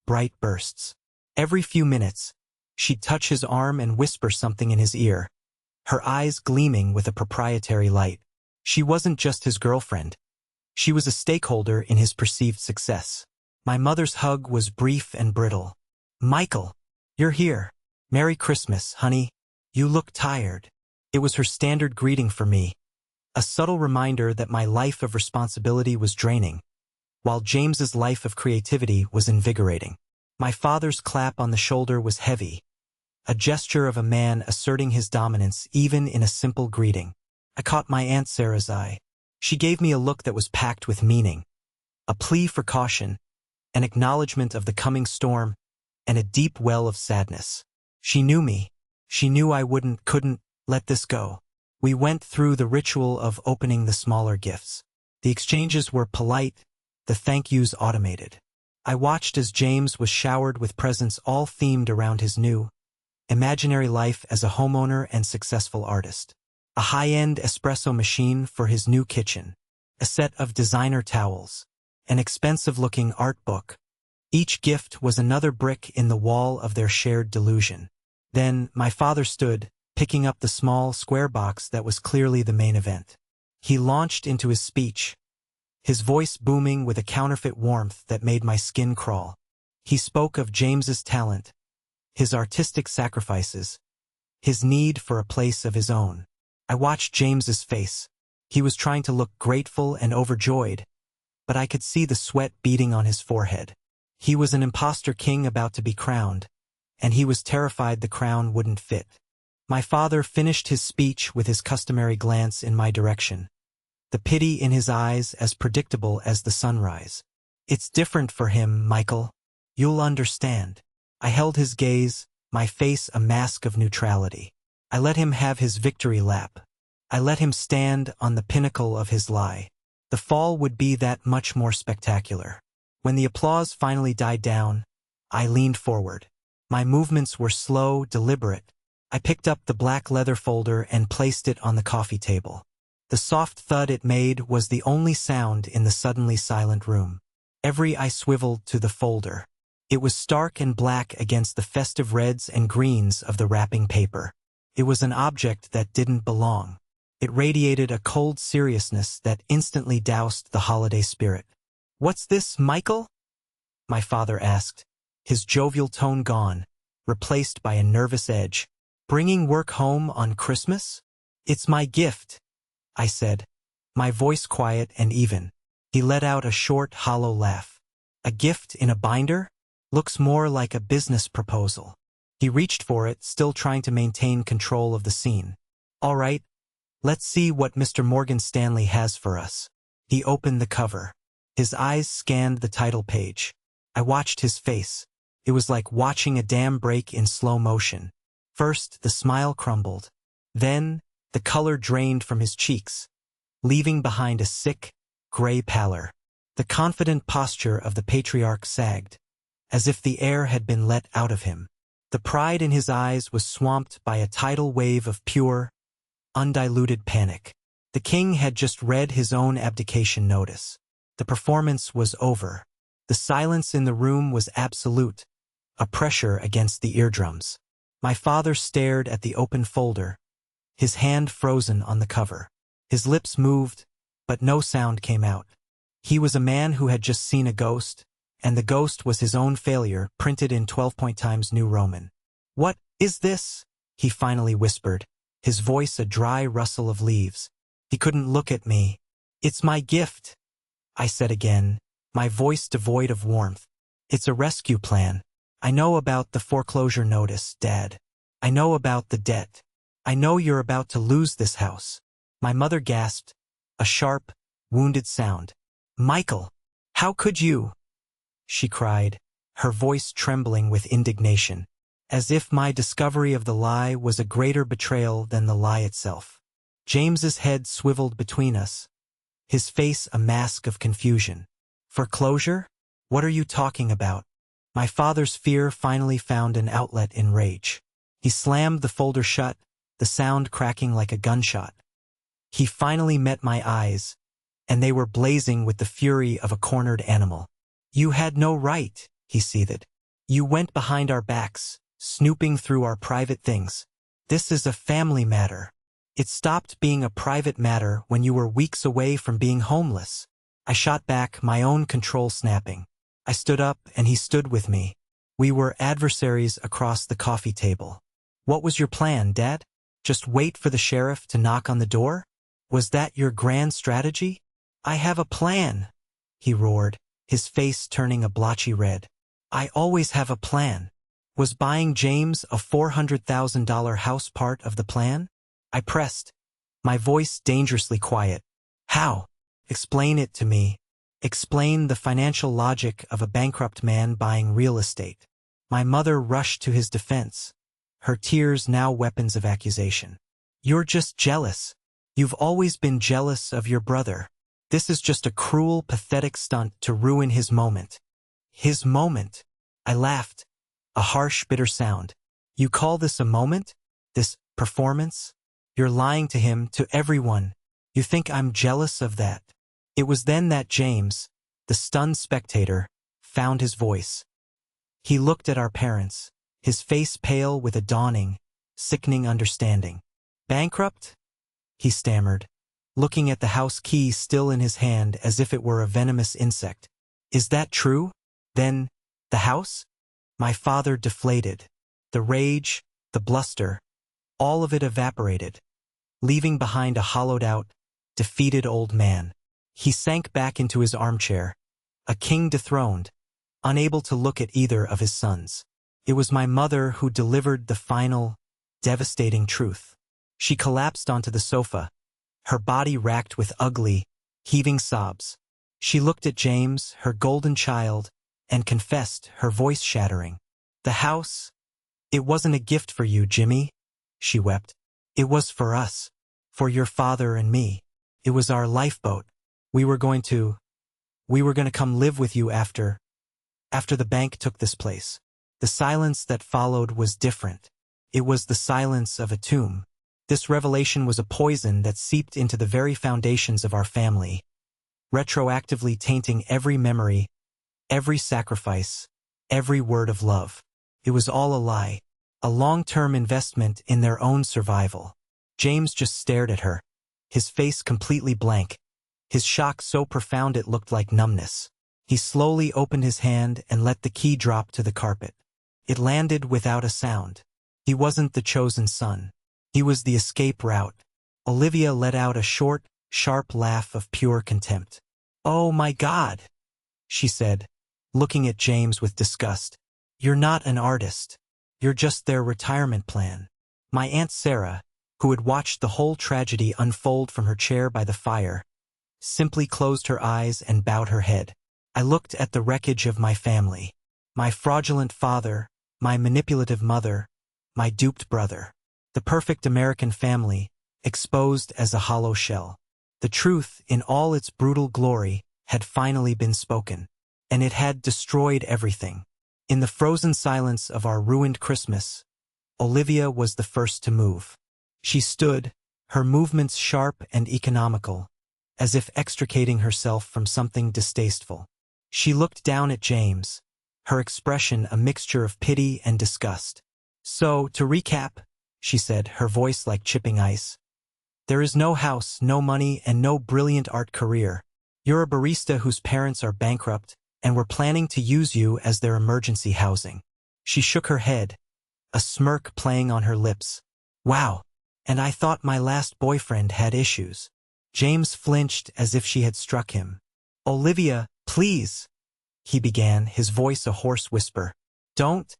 bright bursts. Every few minutes, she'd touch his arm and whisper something in his ear, her eyes gleaming with a proprietary light. She wasn't just his girlfriend. She was a stakeholder in his perceived success. My mother's hug was brief and brittle. Michael, you're here. Merry Christmas, honey. You look tired. It was her standard greeting for me, a subtle reminder that my life of responsibility was draining, while James's life of creativity was invigorating. My father's clap on the shoulder was heavy, a gesture of a man asserting his dominance even in a simple greeting. I caught my Aunt Sarah's eye. She gave me a look that was packed with meaning, a plea for caution, an acknowledgement of the coming storm, and a deep well of sadness. She knew me. She knew I couldn't let this go. We went through the ritual of opening the smaller gifts. The exchanges were polite, the thank yous automated. I watched as James was showered with presents all themed around his new, imaginary life as a homeowner and successful artist. A high-end espresso machine for his new kitchen, a set of designer towels, an expensive-looking art book. Each gift was another brick in the wall of their shared delusion. Then my father stood, picking up the small, square box that was clearly the main event. He launched into his speech, his voice booming with a counterfeit warmth that made my skin crawl. He spoke of James's talent, his artistic sacrifices, his need for a place of his own. I watched James's face. He was trying to look grateful and overjoyed, but I could see the sweat beading on his forehead. He was an imposter king about to be crowned, and he was terrified the crown wouldn't fit. My father finished his speech with his customary glance in my direction, the pity in his eyes as predictable as the sunrise. It's different for him, Michael. You'll understand. I held his gaze, my face a mask of neutrality. I let him have his victory lap. I let him stand on the pinnacle of his lie. The fall would be that much more spectacular. When the applause finally died down, I leaned forward. My movements were slow, deliberate. I picked up the black leather folder and placed it on the coffee table. The soft thud it made was the only sound in the suddenly silent room. Every eye swiveled to the folder. It was stark and black against the festive reds and greens of the wrapping paper. It was an object that didn't belong. It radiated a cold seriousness that instantly doused the holiday spirit. "What's this, Michael?" my father asked, his jovial tone gone, replaced by a nervous edge. "Bringing work home on Christmas?" "It's my gift," I said, my voice quiet and even. He let out a short, hollow laugh. "A gift in a binder? Looks more like a business proposal." He reached for it, still trying to maintain control of the scene. "All right, let's see what Mr. Morgan Stanley has for us." He opened the cover. His eyes scanned the title page. I watched his face. It was like watching a dam break in slow motion. First, the smile crumbled. Then, the color drained from his cheeks, leaving behind a sick, gray pallor. The confident posture of the patriarch sagged, as if the air had been let out of him. The pride in his eyes was swamped by a tidal wave of pure, undiluted panic. The king had just read his own abdication notice. The performance was over. The silence in the room was absolute, a pressure against the eardrums. My father stared at the open folder, his hand frozen on the cover. His lips moved, but no sound came out. He was a man who had just seen a ghost, and the ghost was his own failure printed in 12-point Times New Roman. "What is this?" he finally whispered, his voice a dry rustle of leaves. He couldn't look at me. "It's my gift," I said again, my voice devoid of warmth. "It's a rescue plan. I know about the foreclosure notice, Dad. I know about the debt. I know you're about to lose this house." My mother gasped, a sharp, wounded sound. "Michael, how could you?" she cried, her voice trembling with indignation, as if my discovery of the lie was a greater betrayal than the lie itself. James's head swiveled between us, his face a mask of confusion. "Foreclosure? What are you talking about?" My father's fear finally found an outlet in rage. He slammed the folder shut, the sound cracking like a gunshot. He finally met my eyes, and they were blazing with the fury of a cornered animal. "You had no right," he seethed. "You went behind our backs, snooping through our private things. This is a family matter. It stopped being a private matter when you were weeks away from being homeless." I shot back, my own control snapping. I stood up, and he stood with me. We were adversaries across the coffee table. "What was your plan, Dad? Just wait for the sheriff to knock on the door? Was that your grand strategy?" "I have a plan," he roared, his face turning a blotchy red. "I always have a plan." Was buying James a $400,000 house part of the plan? I pressed, my voice dangerously quiet. "How? Explain it to me. Explain the financial logic of a bankrupt man buying real estate." My mother rushed to his defense, her tears now weapons of accusation. "You're just jealous. You've always been jealous of your brother. This is just a cruel, pathetic stunt to ruin his moment." "His moment?" I laughed, a harsh, bitter sound. "You call this a moment? This performance? You're lying to him, to everyone. You think I'm jealous of that?" It was then that James, the stunned spectator, found his voice. He looked at our parents, his face pale with a dawning, sickening understanding. "Bankrupt?" he stammered, looking at the house key still in his hand as if it were a venomous insect. "Is that true? Then, the house?" My father deflated. The rage, the bluster, all of it evaporated, leaving behind a hollowed-out, defeated old man. He sank back into his armchair, a king dethroned, unable to look at either of his sons. It was my mother who delivered the final, devastating truth. She collapsed onto the sofa, her body racked with ugly, heaving sobs. She looked at James, her golden child, and confessed, her voice shattering. "The house? It wasn't a gift for you, Jimmy," she wept. "It was for us, for your father and me. It was our lifeboat. We were going to come live with you after the bank took this place." The silence that followed was different. It was the silence of a tomb. This revelation was a poison that seeped into the very foundations of our family, retroactively tainting every memory, every sacrifice, every word of love. It was all a lie, a long-term investment in their own survival. James just stared at her, his face completely blank, his shock so profound it looked like numbness. He slowly opened his hand and let the key drop to the carpet. It landed without a sound. He wasn't the chosen son. He was the escape route. Olivia let out a short, sharp laugh of pure contempt. "Oh my God," she said, looking at James with disgust. "You're not an artist. You're just their retirement plan." My Aunt Sarah, who had watched the whole tragedy unfold from her chair by the fire, simply closed her eyes and bowed her head. I looked at the wreckage of my family. My fraudulent father, my manipulative mother, my duped brother. The perfect American family, exposed as a hollow shell. The truth, in all its brutal glory, had finally been spoken. And it had destroyed everything. In the frozen silence of our ruined Christmas, Olivia was the first to move. She stood, her movements sharp and economical, as if extricating herself from something distasteful. She looked down at James, her expression a mixture of pity and disgust. "So, to recap," she said, her voice like chipping ice, "there is no house, no money, and no brilliant art career. You're a barista whose parents are bankrupt, and we're planning to use you as their emergency housing." She shook her head, a smirk playing on her lips. "Wow, and I thought my last boyfriend had issues." James flinched as if she had struck him. "Olivia, please," he began, his voice a hoarse whisper. "Don't,"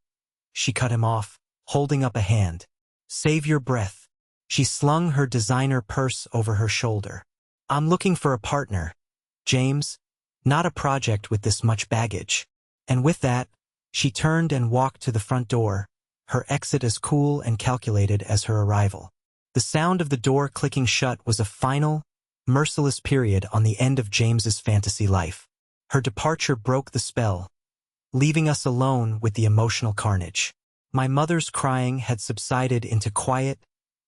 she cut him off, holding up a hand. "Save your breath." She slung her designer purse over her shoulder. "I'm looking for a partner, James, not a project with this much baggage." And with that, she turned and walked to the front door, her exit as cool and calculated as her arrival. The sound of the door clicking shut was a final, merciless period on the end of James's fantasy life. Her departure broke the spell, leaving us alone with the emotional carnage. My mother's crying had subsided into quiet,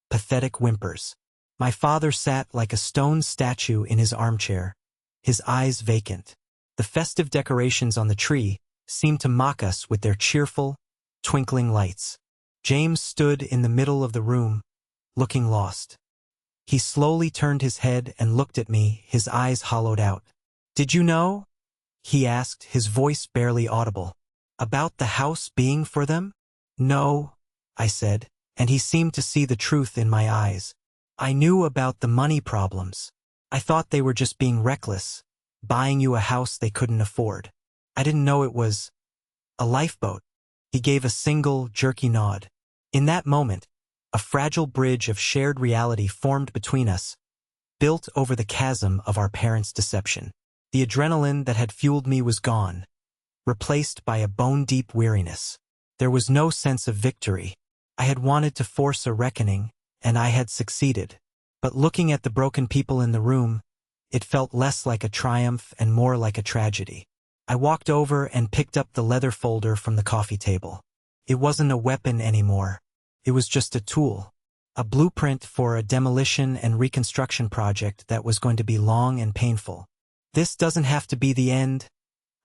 pathetic whimpers. My father sat like a stone statue in his armchair, his eyes vacant. The festive decorations on the tree seemed to mock us with their cheerful, twinkling lights. James stood in the middle of the room, looking lost. He slowly turned his head and looked at me, his eyes hollowed out. "Did you know?" he asked, his voice barely audible. "About the house being for them?" "No," I said, and he seemed to see the truth in my eyes. "I knew about the money problems. I thought they were just being reckless, buying you a house they couldn't afford. I didn't know it was a lifeboat." He gave a single, jerky nod. In that moment, a fragile bridge of shared reality formed between us, built over the chasm of our parents' deception. The adrenaline that had fueled me was gone, replaced by a bone-deep weariness. There was no sense of victory. I had wanted to force a reckoning, and I had succeeded. But looking at the broken people in the room, it felt less like a triumph and more like a tragedy. I walked over and picked up the leather folder from the coffee table. It wasn't a weapon anymore. It was just a tool, a blueprint for a demolition and reconstruction project that was going to be long and painful. "This doesn't have to be the end,"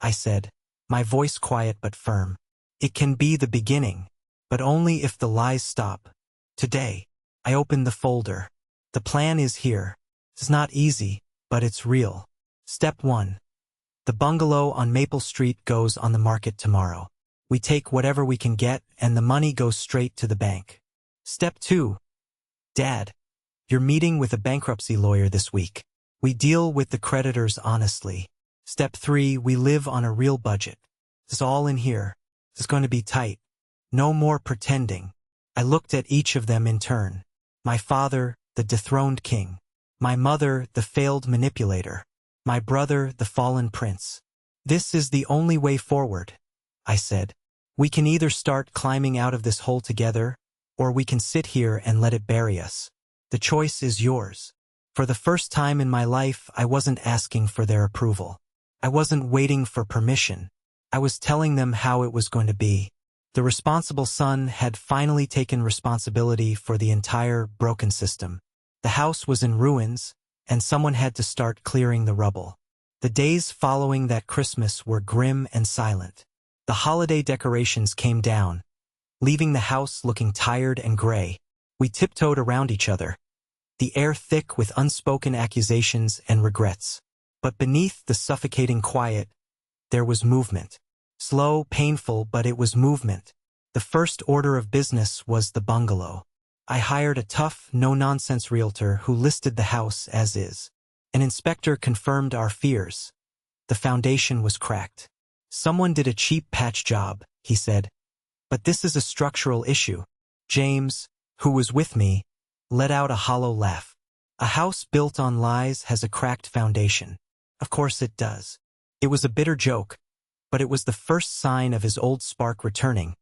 I said, my voice quiet but firm. "It can be the beginning, but only if the lies stop. Today." I opened the folder. "The plan is here. It's not easy, but it's real. Step 1. The bungalow on Maple Street goes on the market tomorrow. We take whatever we can get, and the money goes straight to the bank. Step 2. Dad, you're meeting with a bankruptcy lawyer this week. We deal with the creditors honestly. Step 3. We live on a real budget. It's all in here. It's going to be tight. No more pretending." I looked at each of them in turn. My father, the dethroned king. My mother, the failed manipulator. My brother, the fallen prince. "This is the only way forward," I said. "We can either start climbing out of this hole together, or we can sit here and let it bury us. The choice is yours." For the first time in my life, I wasn't asking for their approval. I wasn't waiting for permission. I was telling them how it was going to be. The responsible son had finally taken responsibility for the entire broken system. The house was in ruins, and someone had to start clearing the rubble. The days following that Christmas were grim and silent. The holiday decorations came down, leaving the house looking tired and gray. We tiptoed around each other, the air thick with unspoken accusations and regrets. But beneath the suffocating quiet, there was movement. Slow, painful, but it was movement. The first order of business was the bungalow. I hired a tough, no-nonsense realtor who listed the house as is. An inspector confirmed our fears. The foundation was cracked. "Someone did a cheap patch job," he said. "But this is a structural issue." James, who was with me, let out a hollow laugh. "A house built on lies has a cracked foundation. Of course it does." It was a bitter joke, but it was the first sign of his old spark returning,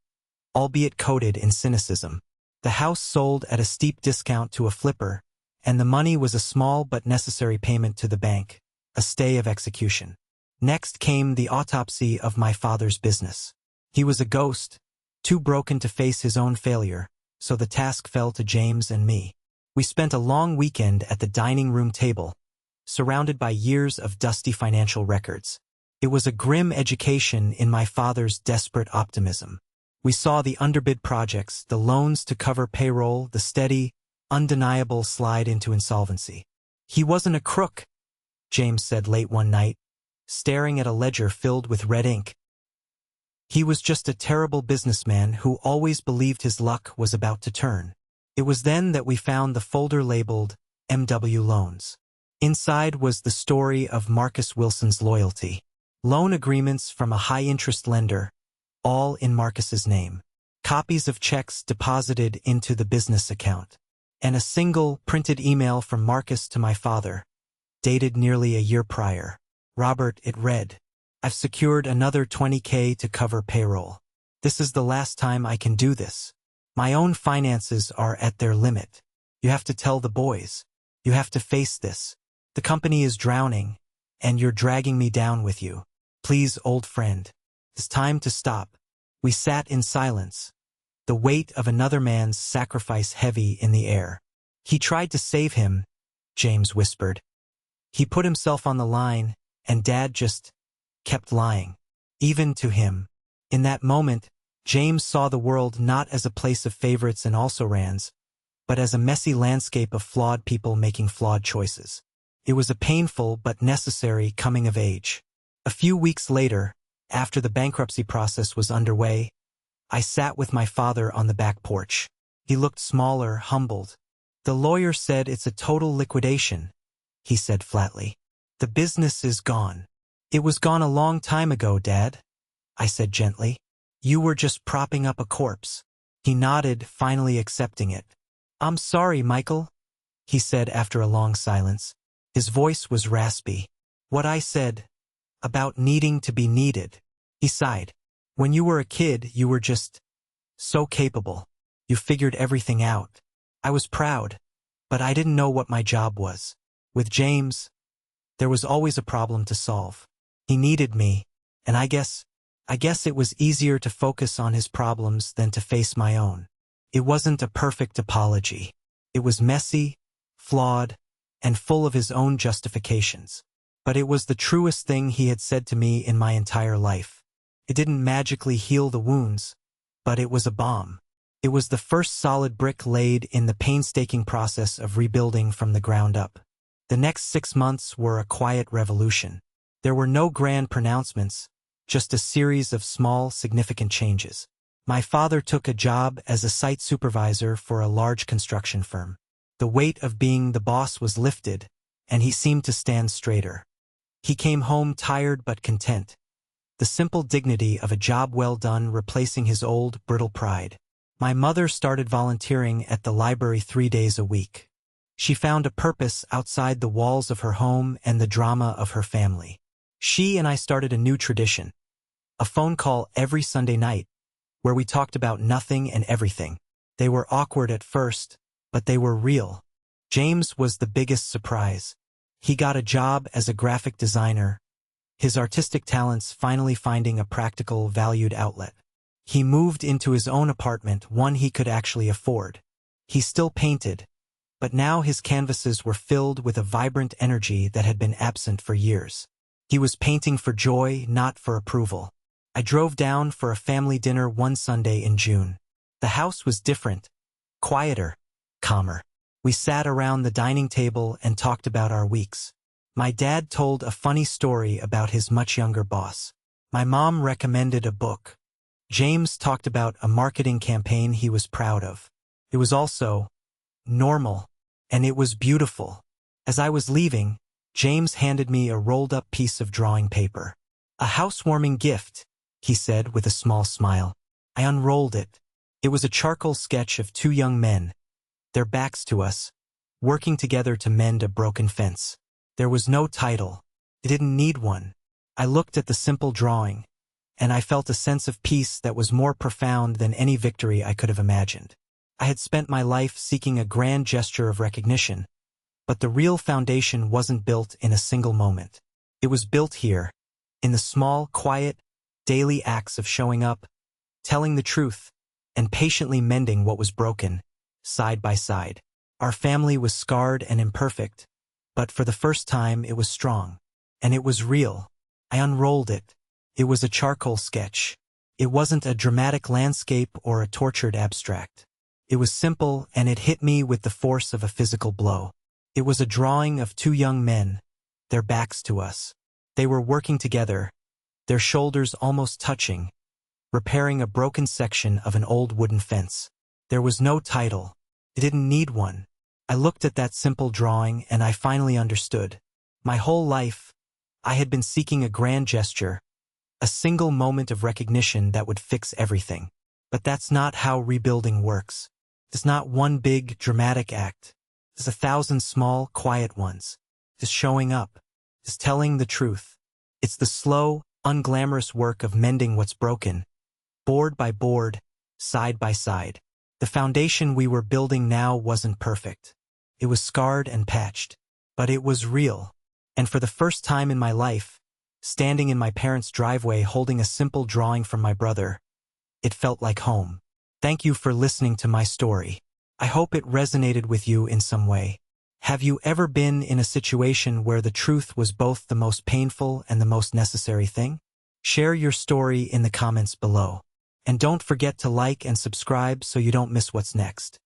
albeit coated in cynicism. The house sold at a steep discount to a flipper, and the money was a small but necessary payment to the bank, a stay of execution. Next came the autopsy of my father's business. He was a ghost, too broken to face his own failure, so the task fell to James and me. We spent a long weekend at the dining room table, surrounded by years of dusty financial records. It was a grim education in my father's desperate optimism. We saw the underbid projects, the loans to cover payroll, the steady, undeniable slide into insolvency. "He wasn't a crook," James said late one night, staring at a ledger filled with red ink. "He was just a terrible businessman who always believed his luck was about to turn." It was then that we found the folder labeled MW Loans. Inside was the story of Marcus Wilson's loyalty. Loan agreements from a high-interest lender, all in Marcus's name. Copies of checks deposited into the business account. And a single printed email from Marcus to my father, dated nearly a year prior. "Robert," it read, "I've secured another $20,000 to cover payroll. This is the last time I can do this. My own finances are at their limit. You have to tell the boys. You have to face this. The company is drowning, and you're dragging me down with you. Please, old friend. It's time to stop." We sat in silence, the weight of another man's sacrifice heavy in the air. "He tried to save him," James whispered. "He put himself on the line, and Dad just kept lying. Even to him." In that moment, James saw the world not as a place of favorites and also-rans, but as a messy landscape of flawed people making flawed choices. It was a painful but necessary coming of age. A few weeks later, after the bankruptcy process was underway, I sat with my father on the back porch. He looked smaller, humbled. "The lawyer said it's a total liquidation," he said flatly. "The business is gone." "It was gone a long time ago, Dad," I said gently. "You were just propping up a corpse." He nodded, finally accepting it. "I'm sorry, Michael," he said after a long silence. His voice was raspy. "What I said about needing to be needed." He sighed. "When you were a kid, you were just so capable. You figured everything out. I was proud, but I didn't know what my job was. With James, there was always a problem to solve. He needed me, and I guess it was easier to focus on his problems than to face my own. It wasn't a perfect apology. It was messy, flawed, and full of his own justifications. But it was the truest thing he had said to me in my entire life. It didn't magically heal the wounds, but it was a balm. It was the first solid brick laid in the painstaking process of rebuilding from the ground up. The next 6 months were a quiet revolution. There were no grand pronouncements, just a series of small, significant changes. My father took a job as a site supervisor for a large construction firm. The weight of being the boss was lifted, and he seemed to stand straighter. He came home tired but content, the simple dignity of a job well done replacing his old, brittle pride. My mother started volunteering at the library 3 days a week. She found a purpose outside the walls of her home and the drama of her family. She and I started a new tradition, a phone call every Sunday night, where we talked about nothing and everything. They were awkward at first, but they were real. James was the biggest surprise. He got a job as a graphic designer, his artistic talents finally finding a practical, valued outlet. He moved into his own apartment, one he could actually afford. He still painted, but now his canvases were filled with a vibrant energy that had been absent for years. He was painting for joy, not for approval. I drove down for a family dinner one Sunday in June. The house was different, quieter, calmer. We sat around the dining table and talked about our weeks. My dad told a funny story about his much younger boss. My mom recommended a book. James talked about a marketing campaign he was proud of. It was also normal, and it was beautiful. As I was leaving, James handed me a rolled-up piece of drawing paper. "A housewarming gift," he said with a small smile. I unrolled it. It was a charcoal sketch of 2 young men, their backs to us, working together to mend a broken fence. There was no title. It didn't need one. I looked at the simple drawing, and I felt a sense of peace that was more profound than any victory I could have imagined. I had spent my life seeking a grand gesture of recognition, but the real foundation wasn't built in a single moment. It was built here, in the small, quiet, daily acts of showing up, telling the truth, and patiently mending what was broken, side by side. Our family was scarred and imperfect, but for the first time it was strong. And it was real. I unrolled it. It was a charcoal sketch. It wasn't a dramatic landscape or a tortured abstract. It was simple, and it hit me with the force of a physical blow. It was a drawing of two young men, their backs to us. They were working together, their shoulders almost touching, repairing a broken section of an old wooden fence. There was no title. It didn't need one. I looked at that simple drawing and I finally understood. My whole life, I had been seeking a grand gesture, a single moment of recognition that would fix everything. But that's not how rebuilding works. It's not one big, dramatic act. It's 1,000 small, quiet ones. It's showing up. It's telling the truth. It's the slow, unglamorous work of mending what's broken, board by board, side by side. The foundation we were building now wasn't perfect. It was scarred and patched, but it was real. And for the first time in my life, standing in my parents' driveway holding a simple drawing from my brother, it felt like home. Thank you for listening to my story. I hope it resonated with you in some way. Have you ever been in a situation where the truth was both the most painful and the most necessary thing? Share your story in the comments below. And don't forget to like and subscribe so you don't miss what's next.